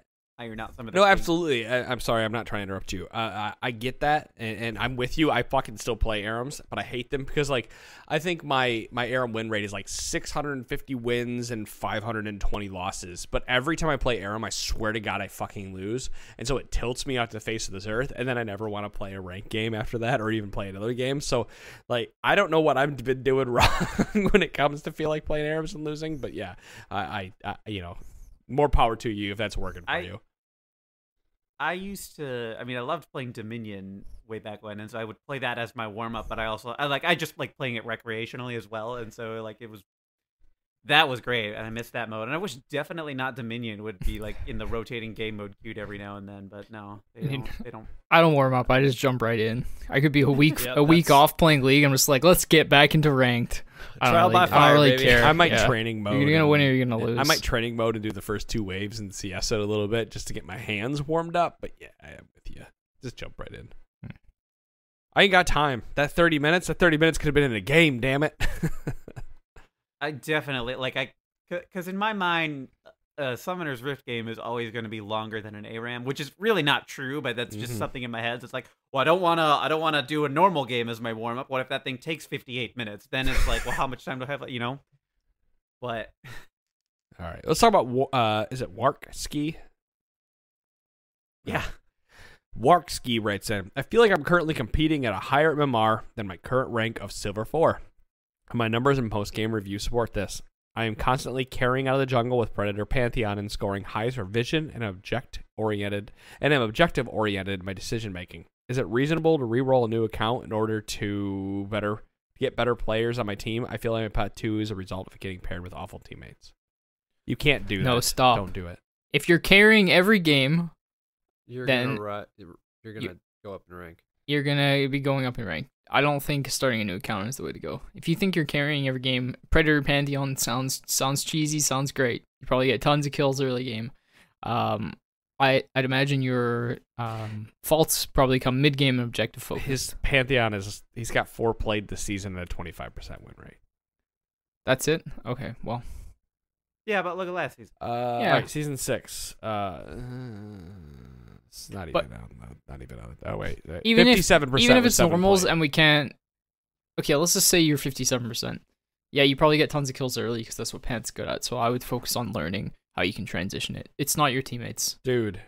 Iron out some of the No, things. absolutely. I'm sorry. I'm not trying to interrupt you. I get that, and I'm with you. I fucking still play ARAMs, but I hate them because, like, I think my ARAM win rate is like 650 wins and 520 losses. But every time I play ARAM, I swear to God, I fucking lose. And so it tilts me out to the face of this earth, and then I never want to play a ranked game after that or even play another game. So, like, I don't know what I've been doing wrong when it comes to feel like playing ARAMs and losing. But yeah, I more power to you if that's working for you. I loved playing Dominion way back when, and so I would play that as my warm up. But I just like playing it recreationally as well, and so like that was great, and I missed that mode. And I wish definitely not Dominion would be like in the rotating game mode queued every now and then, but no, they don't. I don't warm up. I just jump right in. I could be a week off playing League. I'm just like, let's get back into ranked. Trial by fire, I don't really baby. care. I might training mode. You're gonna win or you're gonna lose. I might training mode and do the first 2 waves and CS it a little bit just to get my hands warmed up. But yeah, I am with you. Just jump right in. I ain't got time. That 30 minutes could have been in a game. Damn it. I definitely because in my mind, Summoner's Rift game is always going to be longer than an ARAM, which is really not true, but that's just something in my head. So it's like, well, I don't want to do a normal game as my warm up. What if that thing takes 58 minutes? Then it's like, well, how much time do I have? But all right, let's talk about is it Wark Ski? Yeah. Wark Ski writes in, I feel like I'm currently competing at a higher MMR than my current rank of Silver 4. My numbers and post-game review support this. I am constantly carrying out of the jungle with Predator Pantheon and scoring highs for vision and am objective-oriented in my decision-making. Is it reasonable to re-roll a new account in order to get better players on my team? I feel like my Pat 2 is a result of getting paired with awful teammates. You can't do that. No, stop. Don't do it. If you're carrying every game, You're then gonna go up in rank. you're gonna be going up in rank. I don't think starting a new account is the way to go. If you think you're carrying every game, Predator Pantheon sounds cheesy, sounds great. You probably get tons of kills early game. I'd imagine your faults probably come mid game and objective focus. His Pantheon he's got 4 played this season at a 25% win rate. That's it? Okay, well. yeah, but look at last season. All right, season 6. It's not even out. Not even out. Oh wait, 57%. Even if it's normals and we can't. Okay, let's just say you're 57%. Yeah, you probably get tons of kills early because that's what Pant's good at. So I would focus on learning how you can transition it. It's not your teammates. Dude,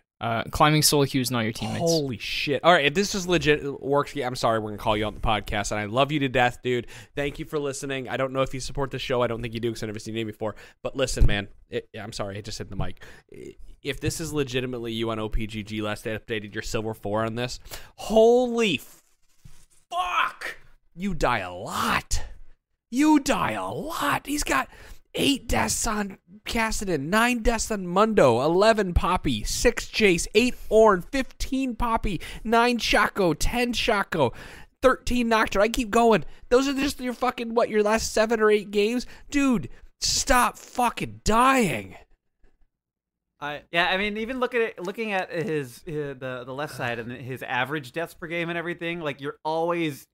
Climbing solo queue is not your teammates. Holy shit. All right, if this is legit works, I'm sorry, we're going to call you on the podcast, and I love you to death, dude. Thank you for listening. I don't know if you support the show. I don't think you do because I've never seen your name before. But listen, man. I'm sorry, I just hit the mic. If this is legitimately you on OPGG, last day updated your Silver 4 on this, holy fuck! You die a lot. He's got 8 deaths on Cassidy, 9 deaths on Mundo, 11 Poppy, 6 Jace, 8 Ornn, 15 Poppy, 9 Shaco, 10 Shaco, 13 Nocturne. I keep going. Those are just your fucking, your last 7 or 8 games? Dude, stop fucking dying. I mean, even looking at his the left side and his average deaths per game and everything, like you're always,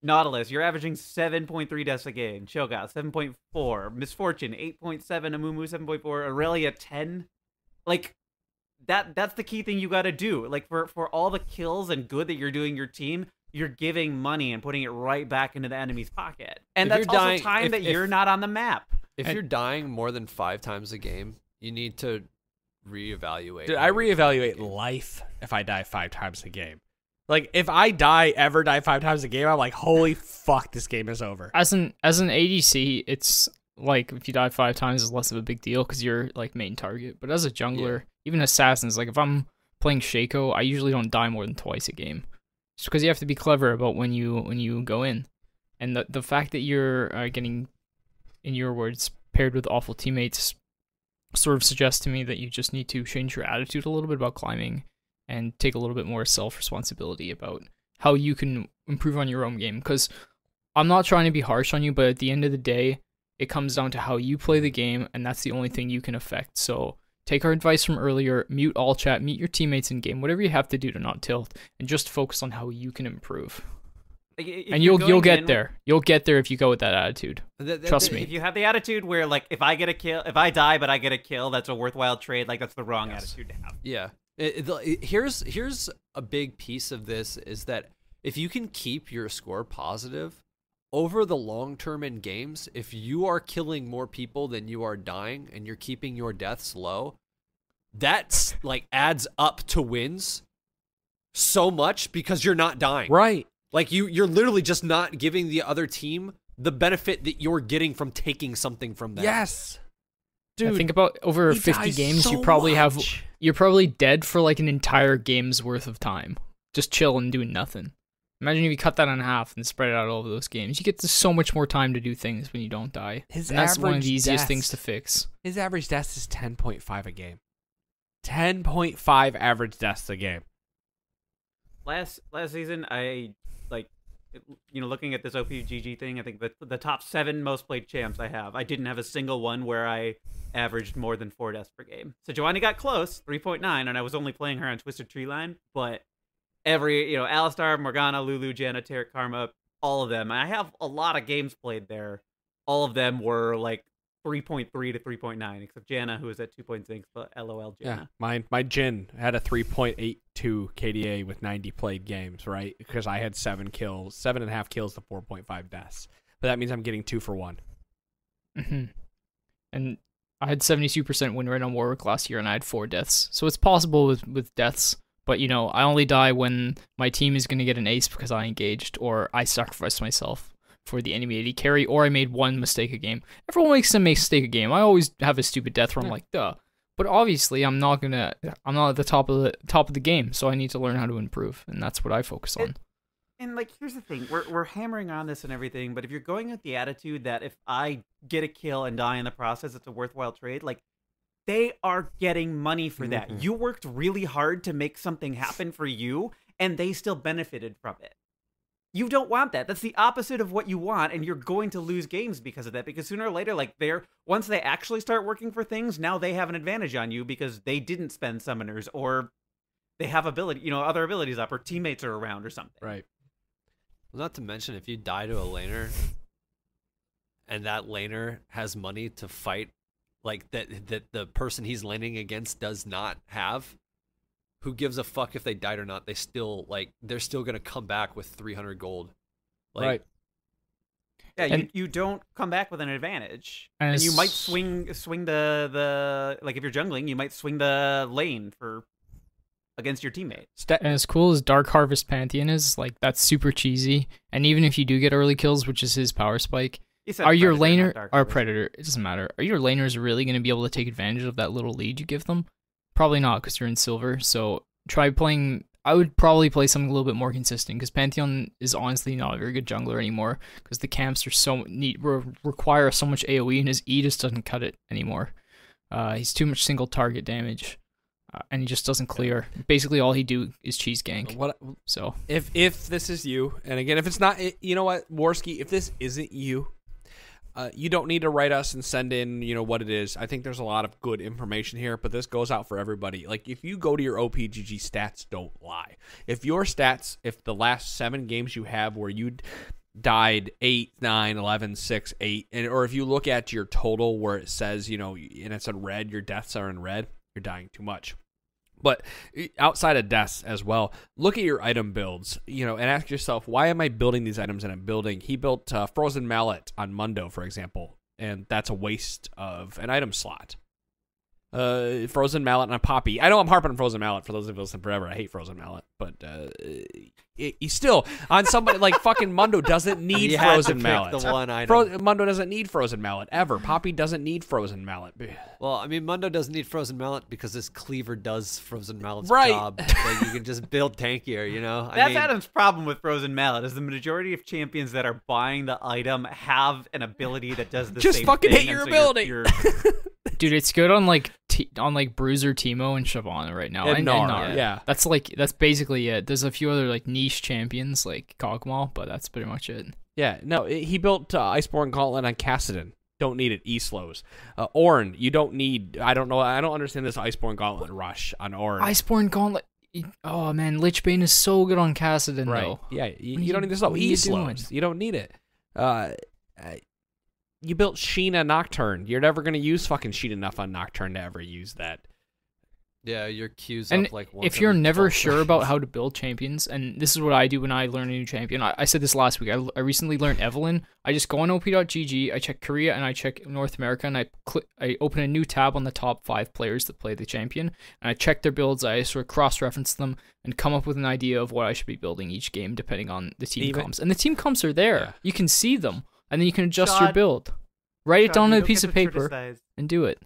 Nautilus, you're averaging 7.3 deaths a game. Cho'Gath, 7.4. Misfortune, 8.7. Amumu, 7.4. Aurelia, 10. Like, that's the key thing you got to do. Like, for all the kills and good that you're doing your team, you're giving money and putting it right back into the enemy's pocket. And that's also time that you're not on the map. If you're dying more than 5 times a game, you need to reevaluate. Dude, I reevaluate life if I die 5 times a game. Like, if I ever die 5 times a game, I'm like, holy fuck, this game is over. As an ADC, it's like if you die 5 times, it's less of a big deal because you're like main target. But as a jungler, even assassins, like if I'm playing Shaco, I usually don't die more than twice a game, just because you have to be clever about when you go in. And the fact that you're getting, in your words, paired with awful teammates, sort of suggests to me that you just need to change your attitude a little bit about climbing and take a little bit more self-responsibility about how you can improve on your own game. Because I'm not trying to be harsh on you, but at the end of the day, it comes down to how you play the game, and that's the only thing you can affect. So take our advice from earlier, mute all chat, meet your teammates in game, whatever you have to do to not tilt, and just focus on how you can improve. And you'll get there. You'll get there if you go with that attitude. Trust me. If you have the attitude where, like, if I die but I get a kill, that's a worthwhile trade. Like, that's the wrong attitude to have. Yeah. Here's a big piece of this is that if you can keep your score positive over the long term in games, if you are killing more people than you are dying and you're keeping your deaths low, that's like adds up to wins so much because you're not dying. Right. Like you're literally just not giving the other team the benefit that you're getting from taking something from them. Yes. Dude, I think about over 50 games, so you're probably dead for like an entire game's worth of time. Just chill and doing nothing. Imagine if you cut that in half and spread it out over those games. You get so much more time to do things when you don't die. And that's one of the easiest things to fix. His average deaths is 10.5 a game. 10.5 average deaths a game. Last season, looking at this OPGG thing, I think the top 7 most played champs I didn't have a single one where I averaged more than 4 deaths per game. So Joanna got close, 3.9, and I was only playing her on Twisted Treeline, but every, Alistar, Morgana, Lulu, Janna, Taric, Karma, all of them. I have a lot of games played there. All of them were like 3.3 to 3.9, except Janna, who was at 2.6, but LOL Janna. Yeah, my Jhin had a 3.82 KDA with 90 played games, right? Because I had 7.5 kills to 4.5 deaths. But that means I'm getting 2 for 1. Mm-hmm. And I had 72% win rate on Warwick last year, and I had 4 deaths. So it's possible with deaths, but I only die when my team is going to get an ace because I engaged, or I sacrificed myself for the enemy AD carry, or I made one mistake a game. Everyone makes a mistake a game. I always have a stupid death where I'm like, duh. But obviously, I'm not at the top of the game, so I need to learn how to improve, and that's what I focus on. And here's the thing: we're hammering on this and everything, but if you're going with the attitude that if I get a kill and die in the process, it's a worthwhile trade, they are getting money for that. Mm-hmm. You worked really hard to make something happen for you, and they still benefited from it. You don't want that. That's the opposite of what you want, and you're going to lose games because of that. Because sooner or later, once they actually start working for things, now they have an advantage on you because they didn't spend summoners, or they have other abilities up, or teammates are around or something. Right. Well, not to mention, if you die to a laner, and that laner has money to fight, that the person he's laning against does not have. Who gives a fuck if they died or not? They're still gonna come back with 300 gold. Right. Yeah, you don't come back with an advantage, and you might swing the if you're jungling, you might swing the lane for against your teammate. And as cool as Dark Harvest Pantheon is, like, that's super cheesy. And even if you do get early kills, which is his power spike, are your laner or Predator? It doesn't matter. Are your laners really going to be able to take advantage of that little lead you give them? Probably not, because you're in silver. So try playing. I would probably play something a little bit more consistent, because Pantheon is honestly not a very good jungler anymore, because the camps are require so much AoE, and his E just doesn't cut it anymore. He's too much single target damage, and he just doesn't clear. Basically, all he do is cheese gank. So if this is you, and again, if it's not, you know what, Worski, if this isn't you, you don't need to write us and send in, what it is. I think there's a lot of good information here, but this goes out for everybody. Like, if you go to your OPGG stats, don't lie. If your stats, if the last 7 games you have where you died 8, 9, 11, 6, 8, or if you look at your total where it says, and it's in red, your deaths are in red, you're dying too much. But outside of deaths as well, look at your item builds, and ask yourself, why am I building these items that I'm building? He built Frozen Mallet on Mundo, for example, and that's a waste of an item slot. Frozen Mallet and a Poppy. I know I'm harping on Frozen Mallet for those of you listening forever. I hate Frozen Mallet, but he's still on somebody like fucking Mundo doesn't need Frozen Mallet. The one item. Mundo doesn't need Frozen Mallet ever. Poppy doesn't need Frozen Mallet. Well, I mean, Mundo doesn't need Frozen Mallet because his cleaver does Frozen Mallet's right. job. Like, you can just build tankier, That's Adam's problem with Frozen Mallet, is the majority of champions that are buying the item have an ability that does the just same fucking thing. hit your ability. Dude, it's good on like Bruiser, Teemo, and Shyvana right now. And Gnar, yeah. That's basically it. There's a few other like niche champions like Kog'Maw, but that's pretty much it. Yeah, no, he built Iceborne Gauntlet on Kassadin. Don't need it. E-slows. Ornn, you don't need. I don't know. I don't understand this Iceborne Gauntlet rush on Ornn. Iceborne Gauntlet. Oh man, Lichbane is so good on Kassadin though. Yeah, you don't need this slow. E-slows. You don't need it. You built Sheena Nocturne. You're never gonna use fucking Sheena enough on Nocturne to ever use that. Yeah, your Q's and up like once if you're every never 12 sure frames. about how to build champions, and this is what I do when I learn a new champion. I said this last week. I recently learned Evelynn. I just go on op.gg, I check Korea, and I check North America, and I open a new tab on the top 5 players that play the champion, and I check their builds. I sort of cross-reference them and come up with an idea of what I should be building each game, depending on the team comps. And the team comps are there. Yeah. You can see them, and then you can adjust your build. Write it down on a piece of paper and do it.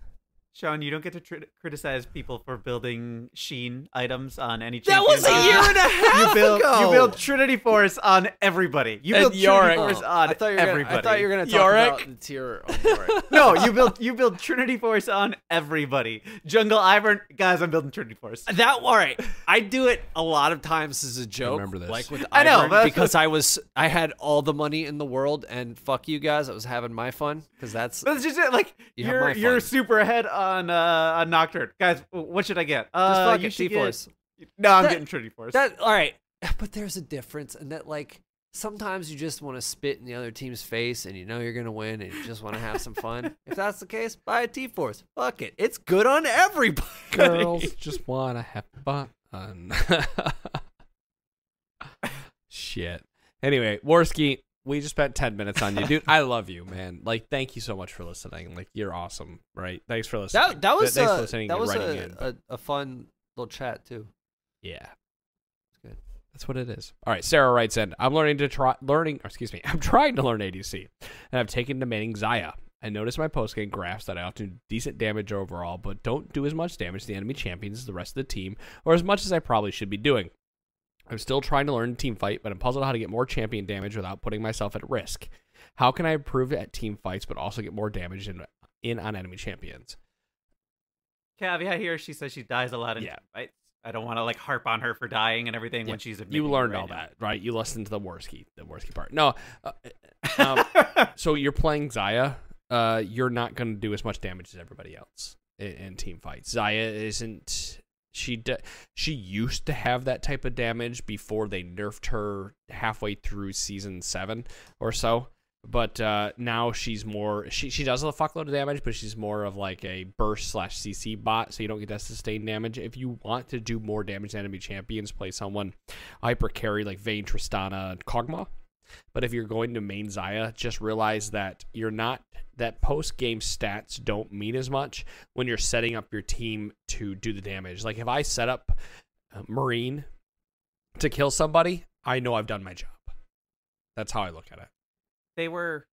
Sean, you don't get to criticize people for building Sheen items on any That champion. was a year and a half ago! You build Trinity Force on everybody. You build Trinity Force on everybody. I thought you were going to talk about the tier of Yorick. No, you build Trinity Force on everybody. Jungle Ivern, guys, I'm building Trinity Force. All right. I do it a lot of times as a joke. Remember this. Like with I know, Ivern, because I had all the money in the world, and fuck you guys, I was having my fun, because that's... That's just it. Like, you're super ahead on Nocturne. Guys, what should I get? Just fuck you it, should T-Force. No, I'm getting Trinity Force. All right. But there's a difference, and that, like, sometimes you just want to spit in the other team's face, and you know you're going to win, and you just want to have some fun. If that's the case, buy a T-Force. Fuck it. It's good on everybody. Girls just want to have fun. Shit. Anyway, Worski, we just spent 10 minutes on you. Dude, I love you, man. Like, thank you so much for listening. Like, you're awesome, right? Thanks for listening. That was Thanks for listening and writing in. a fun little chat, too. Yeah. It's good. That's what it is. All right, Sarah writes in, I'm trying to learn ADC, and I've taken to maining Xayah. I noticed my post-game graphs that I often do decent damage overall, but don't do as much damage to the enemy champions as the rest of the team, or as much as I probably should be doing. I'm still trying to learn team fight, but I'm puzzled how to get more champion damage without putting myself at risk. How can I improve at team fights, but also get more damage in on enemy champions? Caveat here, she says she dies a lot in team fights. I don't want to like harp on her for dying and everything when she's admitting you learned right all now. that, right? You listened to the Worski part. No, so you're playing Xayah. You're not going to do as much damage as everybody else in team fights. Xayah isn't. She used to have that type of damage before they nerfed her halfway through season 7 or so. But now she's more. She does a fuckload of damage, but she's more of like a burst/CC bot, so you don't get that sustained damage. If you want to do more damage to enemy champions, play someone hyper carry like Vayne, Tristana, and Kog'Maw. But if you're going to main Xayah, just realize that that post-game stats don't mean as much when you're setting up your team to do the damage. Like if I set up Marine to kill somebody, I know I've done my job. That's how I look at it. They were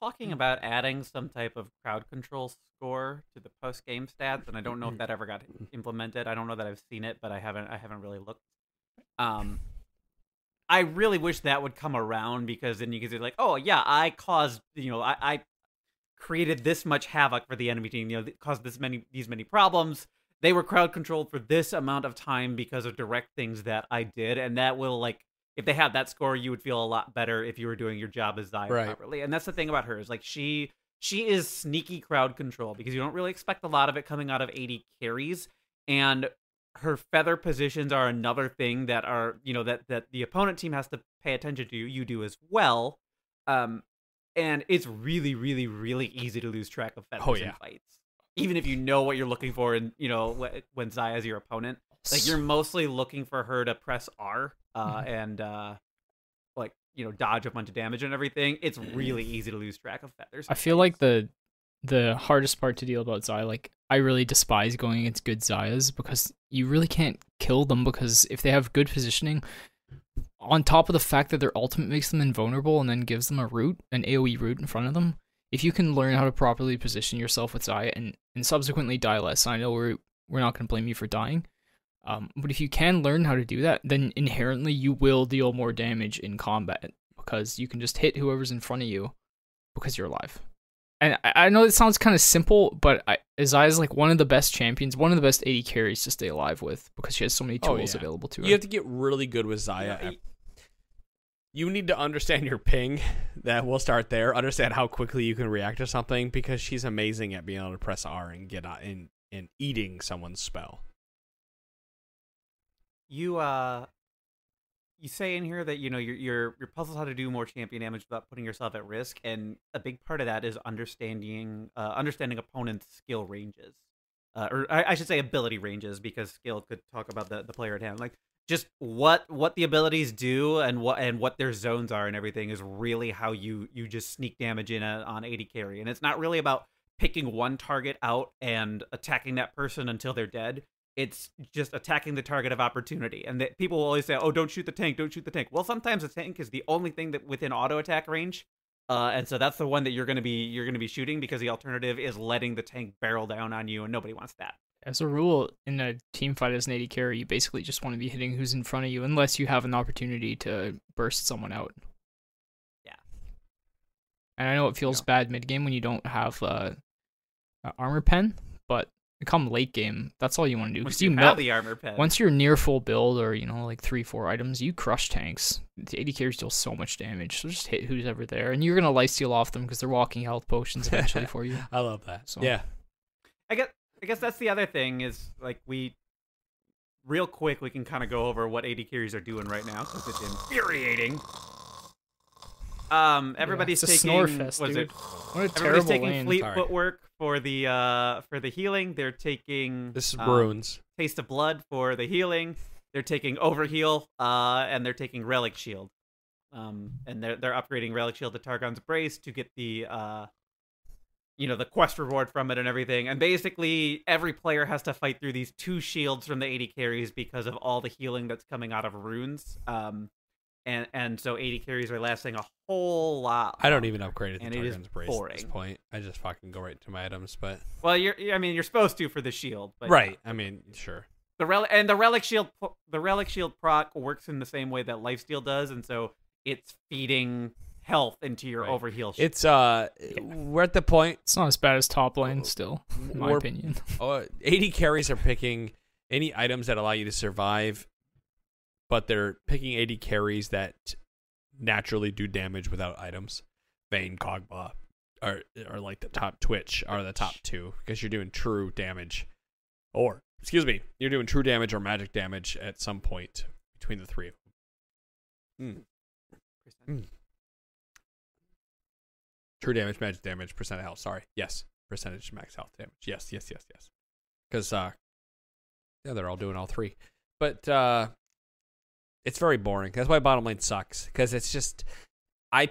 talking about adding some type of crowd control score to the post game stats, and I don't know if that ever got implemented. I don't know that I've seen it, but I haven't really looked. I really wish that would come around, because then you could say like, oh yeah, I caused, I created this much havoc for the enemy team, caused these many problems. They were crowd controlled for this amount of time because of direct things that I did, and that will, like, if they had that score, you would feel a lot better if you were doing your job as Xayah properly. And that's the thing about her, is like she is sneaky crowd control, because you don't really expect a lot of it coming out of AD carries, and her feather positions are another thing that are, that the opponent team has to pay attention to. You do as well. And it's really, really, really easy to lose track of feathers in fights. Even if you know what you're looking for, and, when Xayah is your opponent. Like, you're mostly looking for her to press R and, dodge a bunch of damage and everything. It's really easy to lose track of feathers. I feel like the hardest part to deal about Xayah, like, I really despise going against good Xayahs, because you really can't kill them, because if they have good positioning, on top of the fact that their ultimate makes them invulnerable and then gives them an AoE root in front of them, if you can learn how to properly position yourself with Xayah and subsequently die less, I know we're not going to blame you for dying, but if you can learn how to do that, then inherently you will deal more damage in combat, because you can just hit whoever's in front of you because you're alive. And I know it sounds kind of simple, but Xayah is like one of the best champions, one of the best AD carries to stay alive with, because she has so many tools available to her. You have to get really good with Xayah. Yeah. You need to understand your ping. That we'll start there. Understand how quickly you can react to something, because she's amazing at being able to press R and get out and eating someone's spell. You say in here that your puzzles how to do more champion damage without putting yourself at risk, and a big part of that is understanding opponents' skill ranges, or I should say ability ranges, because skill could talk about the player at hand. Like, just what the abilities do and what their zones are and everything is really how you just sneak damage in on AD carry, and it's not really about picking one target out and attacking that person until they're dead. It's just attacking the target of opportunity. And people will always say, oh, don't shoot the tank, don't shoot the tank. Well, sometimes the tank is the only thing that within auto attack range. And so that's the one that you're going to be shooting, because the alternative is letting the tank barrel down on you, and nobody wants that. As a rule, in a team fight as an AD carry, you basically just want to be hitting who's in front of you, unless you have an opportunity to burst someone out. Yeah. And I know it feels bad mid-game when you don't have armor pen, but come late game, that's all you want to do. Once you have the armor pen. Once you're near full build, or like 3-4 items, you crush tanks. The AD carries deal so much damage, so just hit who's ever there, and you're gonna lifesteal off them because they're walking health potions eventually for you. I love that. So. Yeah, I guess that's the other thing, is like, real quick we can kind of go over what AD carries are doing right now, because it's infuriating. Everybody's taking Snorefest, dude. What a terrible everybody's taking lane. fleet footwork for the healing. They're taking this is runes. Taste of Blood for the healing. They're taking Overheal, and they're taking Relic Shield. And they're upgrading Relic Shield to Targon's Brace to get the the quest reward from it and everything. And basically every player has to fight through these 2 shields from the AD carries because of all the healing that's coming out of runes. And so AD carries are lasting a whole lot. I don't even upgrade it to and Targon's Brace boring. At this point. I just fucking go right to my items. But well, you're supposed to for the shield, but right. I mean, sure. The relic shield proc works in the same way that lifesteal does, and so it's feeding health into your overheal shield. It's we're at the point. It's not as bad as top lane still, in my opinion. AD carries are picking any items that allow you to survive, but they're picking AD carries that naturally do damage without items. Vayne, Kog'Maw are like the top. Twitch are the top 2, because you're doing true damage, or you're doing true damage or magic damage at some point between the 3 of them. True damage, magic damage, percent of health. Sorry, yes, percentage max health damage. Yes. Because they're all doing all 3, but it's very boring. That's why bottom lane sucks, because it's just I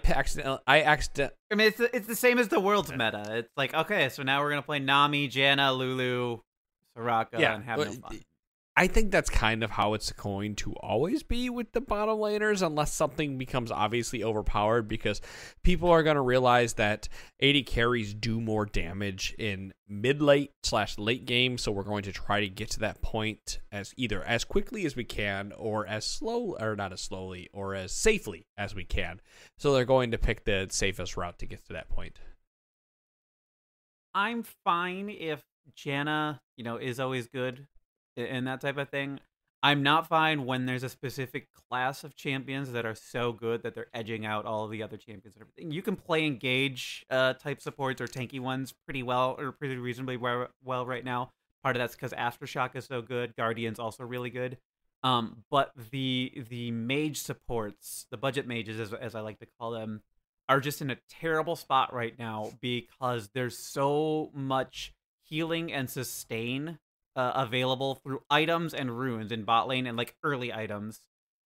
mean, it's the same as the world's meta. It's like, okay, so now we're gonna play Nami, Janna, Lulu, Soraka, and have no fun. I think that's kind of how it's going to always be with the bottom laners, unless something becomes obviously overpowered, because people are going to realize that AD carries do more damage in mid-late/late game, so we're going to try to get to that point as either as quickly as we can, or as slow, or not as slowly, or as safely as we can. So they're going to pick the safest route to get to that point. I'm fine if Janna, is always good and that type of thing. I'm not fine when there's a specific class of champions that are so good that they're edging out all of the other champions and everything. You can play engage type supports or tanky ones pretty well, or pretty reasonably well right now. Part of that's because Aftershock is so good. Guardian's also really good. But the mage supports, the budget mages, as I like to call them, are just in a terrible spot right now because there's so much healing and sustain available through items and runes in bot lane, and like early items,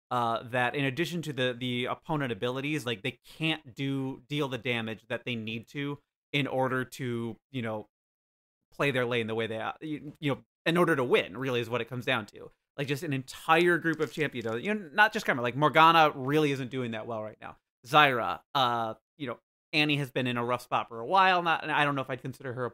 that in addition to the opponent abilities, like they can't deal the damage that they need to in order to play their lane the way they in order to win, really, is what it comes down to. Like just an entire group of champions, not just Karma, like Morgana really isn't doing that well right now. Zyra, Annie has been in a rough spot for a while. I don't know if I'd consider her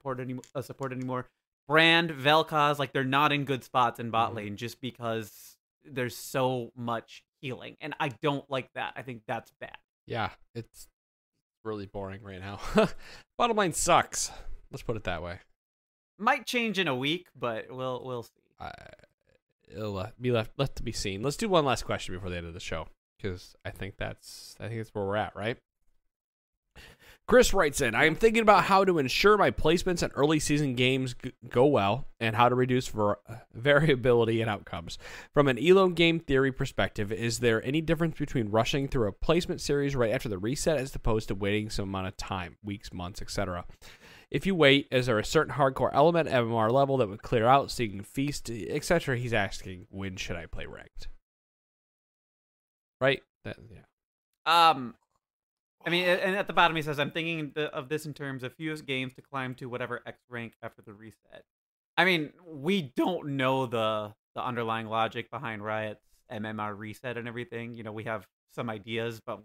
a support anymore. Brand, Vel'Koz, like they're not in good spots in bot lane just because there's so much healing, and I don't like that. I think that's bad. Yeah, it's really boring right now. Bottom line sucks. Let's put it that way. Might change in a week, but we'll see. It'll be left to be seen. Let's do one last question before the end of the show, because I think that's where we're at, right? Chris writes in, I am thinking about how to ensure my placements in early season games go well and how to reduce variability in outcomes. From an ELO game theory perspective, is there any difference between rushing through a placement series right after the reset as opposed to waiting some amount of time, weeks, months, etc.? If you wait, is there a certain hardcore element at MMR level that would clear out so you can feast, etc.? He's asking, when should I play ranked? Right? Yeah. I mean, and at the bottom he says, I'm thinking of this in terms of fewest games to climb to whatever X rank after the reset. I mean, we don't know the underlying logic behind Riot's MMR reset and everything. We have some ideas, but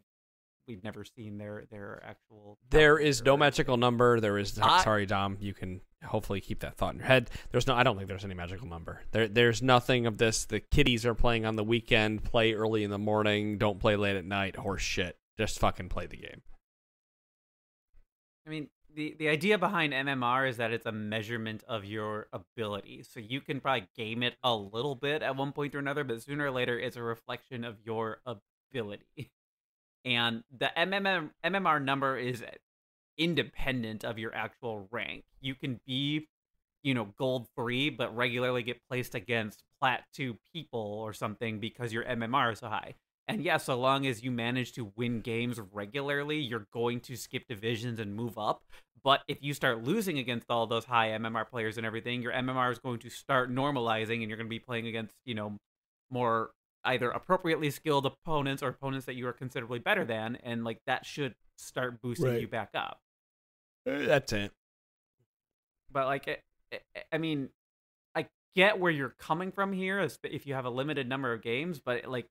we've never seen their actual... There is no magical number. There is... Sorry, Dom. You can hopefully keep that thought in your head. I don't think there's any magical number. There's nothing of this. The kiddies are playing on the weekend, play early in the morning, don't play late at night, horse shit. Just fucking play the game. I mean, the idea behind MMR is that it's a measurement of your ability. So you can probably game it a little bit at one point or another, but sooner or later, it's a reflection of your ability. And the MMR number is independent of your actual rank. You can be, gold 3, but regularly get placed against plat 2 people or something because your MMR is so high. And yeah, so long as you manage to win games regularly, you're going to skip divisions and move up. But if you start losing against all those high MMR players and everything, your MMR is going to start normalizing, and you're going to be playing against, more either appropriately skilled opponents or opponents that you are considerably better than, and like that should start boosting you back up. That's it. But like, I mean, I get where you're coming from here, if you have a limited number of games, but like,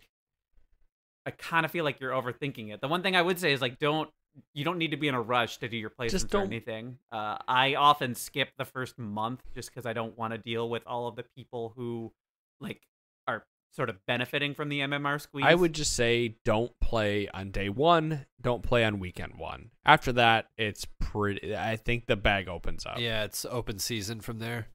I kind of feel like you're overthinking it. The one thing I would say is like, you don't need to be in a rush to do your placements or anything. I often skip the first month just because I don't want to deal with all of the people who like are sort of benefiting from the MMR squeeze. I would just say don't play on day 1, don't play on weekend 1. After that, it's I think the bag opens up. Yeah, it's open season from there.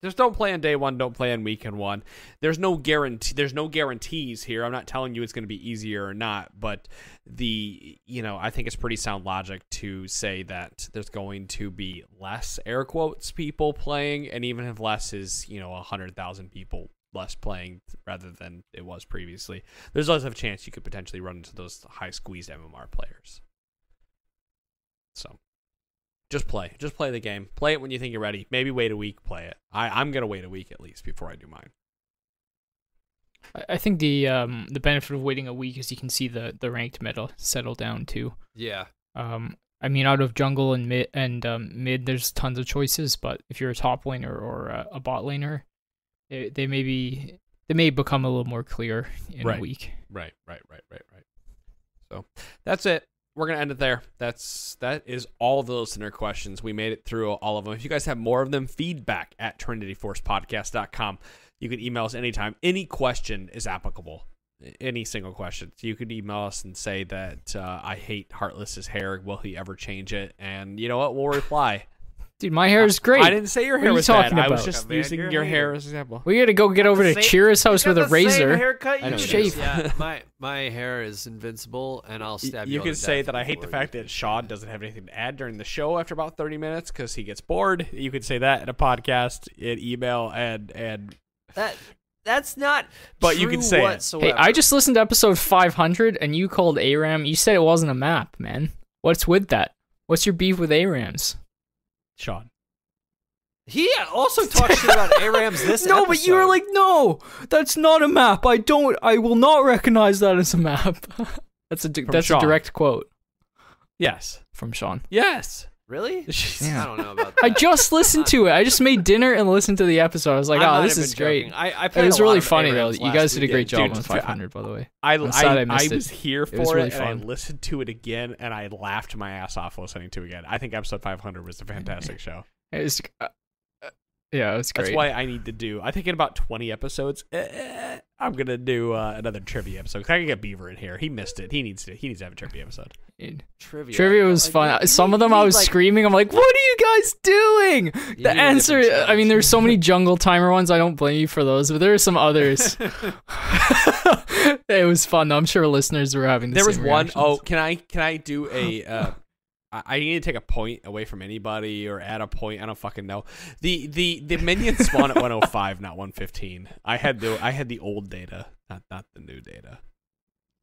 Just don't play on day 1, don't play on weekend 1. There's no guarantees here. I'm not telling you it's going to be easier or not, but I think it's pretty sound logic to say that there's going to be less, air quotes, people playing, and even if less is, 100,000 people less playing rather than it was previously, there's always a chance you could potentially run into those high squeezed MMR players. So just play the game. Play it when you think you're ready. Maybe wait a week, play it. I'm gonna wait a week at least before I do mine. I think the benefit of waiting a week is you can see the ranked meta settle down too. Yeah. I mean, out of jungle and mid, there's tons of choices. But if you're a top laner or a bot laner, they may be They may become a little more clear in Right. a week. Right. So that's it. We're gonna end it there. That is all the listener questions. We made it through all of them. If you guys have more of them, feedback at trinityforcepodcast.com. You can email us anytime. Any question is applicable. Any single question. So you could email us and say that I hate Heartless's hair. Will he ever change it? And you know what? We'll reply. Dude, my hair is great. I didn't say your What hair are you was bad. talking I was about? just Man, using you're a your hair hater. as an example. We gotta go get over to Chira's house with a razor. Haircut I know you you shave. do. Yeah, my hair is invincible, and I'll stab you. You all can to say death that I hate the before fact you that Sean doesn't have anything to add during the show after about 30 minutes because he gets bored. You could say that in a podcast, in email, and That's not. But you true can say it. whatsoever. Hey, I just listened to episode 500, and you called ARAM. You said it wasn't a map, man. What's with that? What's your beef with ARAMs? Sean. He also talked shit about ARAMs this No, episode. but you were like, no, that's not a map. I will not recognize that as a map. That's a Sean. direct quote Yes. from Sean. Yes. really? Yeah. I don't know about that. I just listened to it. I just made dinner and listened to the episode. I was like, I might oh, this have is been great. joking. I It played was a lot really of funny, though. ARAMs You last guys did a weekend. great job Dude, on 500, by the way. I'm sad I I missed was it. here It was for really it, and I fun. listened to it again, and I laughed my ass off listening to it again. I think episode 500 was a fantastic show. It was, yeah, it was great. That's why I need to do. I think in about 20 episodes, I'm gonna do another trivia episode. 'Cause I can get Beaver in here. He missed it. He needs to have a trivia episode. Dude. Trivia. Trivia was Like, fun. you Some of them need, I was like, screaming. I'm like, what are you guys doing? You The need a answer, different I mean, challenge. there's so many jungle timer ones. I don't blame you for those, but there are some others. It was fun, though. I'm sure listeners were having the There was same one reactions. oh can I do a I need to take a point away from anybody or add a point. I don't fucking know. The minions spawn at 105, not 115. I had the old data, not the new data.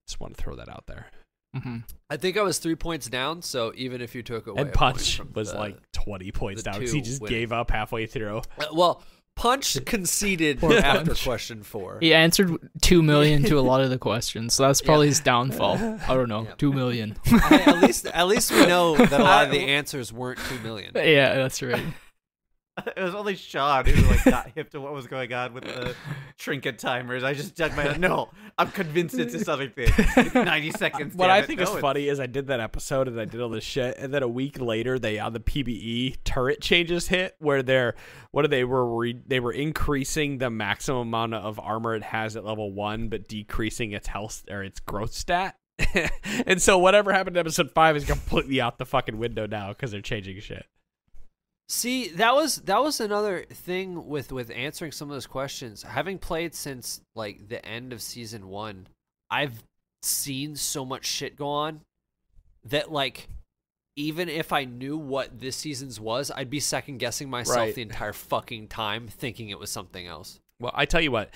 Just want to throw that out there. Mhm. I think I was 3 points down, so even if you took away And a point Punch from was the- like 20 points the down because he two just winning. gave up halfway through. Well, Punch conceded Poor after Punch. question 4. He answered 2 million to a lot of the questions, so that's probably his downfall. I don't know, Yeah. 2 million. Hey, at least we know that a lot of the answers weren't 2 million. Yeah, that's right. It was only Sean who like got hip to what was going on with the trinket timers. I just dug my head. No, I'm convinced it's this other thing. It's 90 seconds. What damn I it. think No, is it's- funny is I did that episode and I did all this shit, and then a week later they on the PBE turret changes hit where they were increasing the maximum amount of armor it has at level 1, but decreasing its health or its growth stat. And so whatever happened in episode 5 is completely out the fucking window now because they're changing shit. See, that was another thing with answering some of those questions. Having played since like the end of season 1, I've seen so much shit go on that like even if I knew what this season's was, I'd be second guessing myself Right. the entire fucking time, thinking it was something else. Well, I tell you what,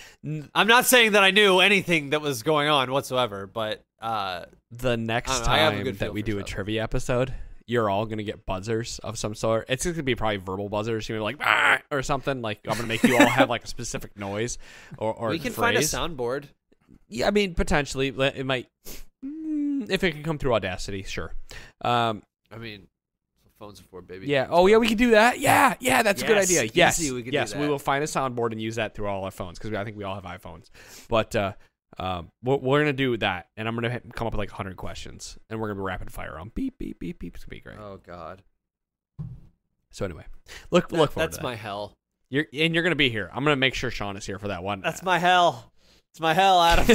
I'm not saying that I knew anything that was going on whatsoever, but the next I don't know, I have a time good that feel we for do a stuff. trivia episode, you're all gonna get buzzers of some sort. It's gonna be probably verbal buzzers. You're gonna be like "Ah," or something. Like I'm gonna make you all have like a specific noise or we can phrase. find a soundboard. Yeah, I mean potentially it might if it can come through Audacity, sure. I mean, phones are for baby. Yeah. Oh yeah, we can do that. Yeah, that's a good Yes, idea. Yes, easy, we can do yes, we that. will find a soundboard and use that through all our phones because I think we all have iPhones. But we're gonna do that, and I'm gonna come up with like 100 questions, and we're gonna be rapid fire on beep beep beep beep. It's gonna be great. Oh God. So anyway, look forward That's to that. my hell. You're gonna be here. I'm gonna make sure Sean is here for that one. That's my hell. It's my hell, Adam.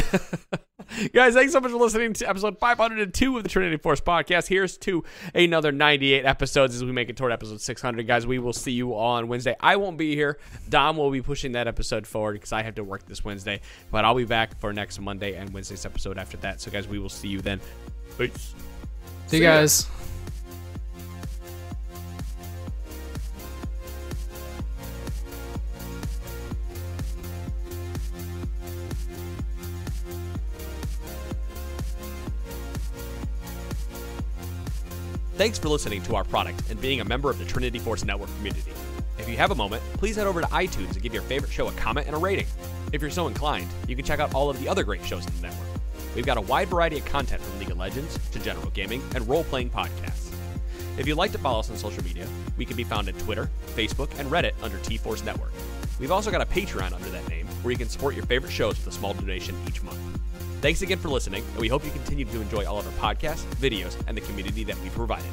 Guys, thanks so much for listening to episode 502 of the Trinity Force podcast. Here's to another 98 episodes as we make it toward episode 600. Guys, we will see you on Wednesday. I won't be here. Dom will be pushing that episode forward because I have to work this Wednesday. But I'll be back for next Monday and Wednesday's episode after that. So, guys, we will see you then. Peace. See you guys. Thanks for listening to our product and being a member of the Trinity Force Network community. If you have a moment, please head over to iTunes and give your favorite show a comment and a rating. If you're so inclined, you can check out all of the other great shows in the network. We've got a wide variety of content from League of Legends to general gaming and role-playing podcasts. If you'd like to follow us on social media, we can be found at Twitter, Facebook, and Reddit under T-Force Network. We've also got a Patreon under that name, where you can support your favorite shows with a small donation each month. Thanks again for listening, and we hope you continue to enjoy all of our podcasts, videos, and the community that we provided.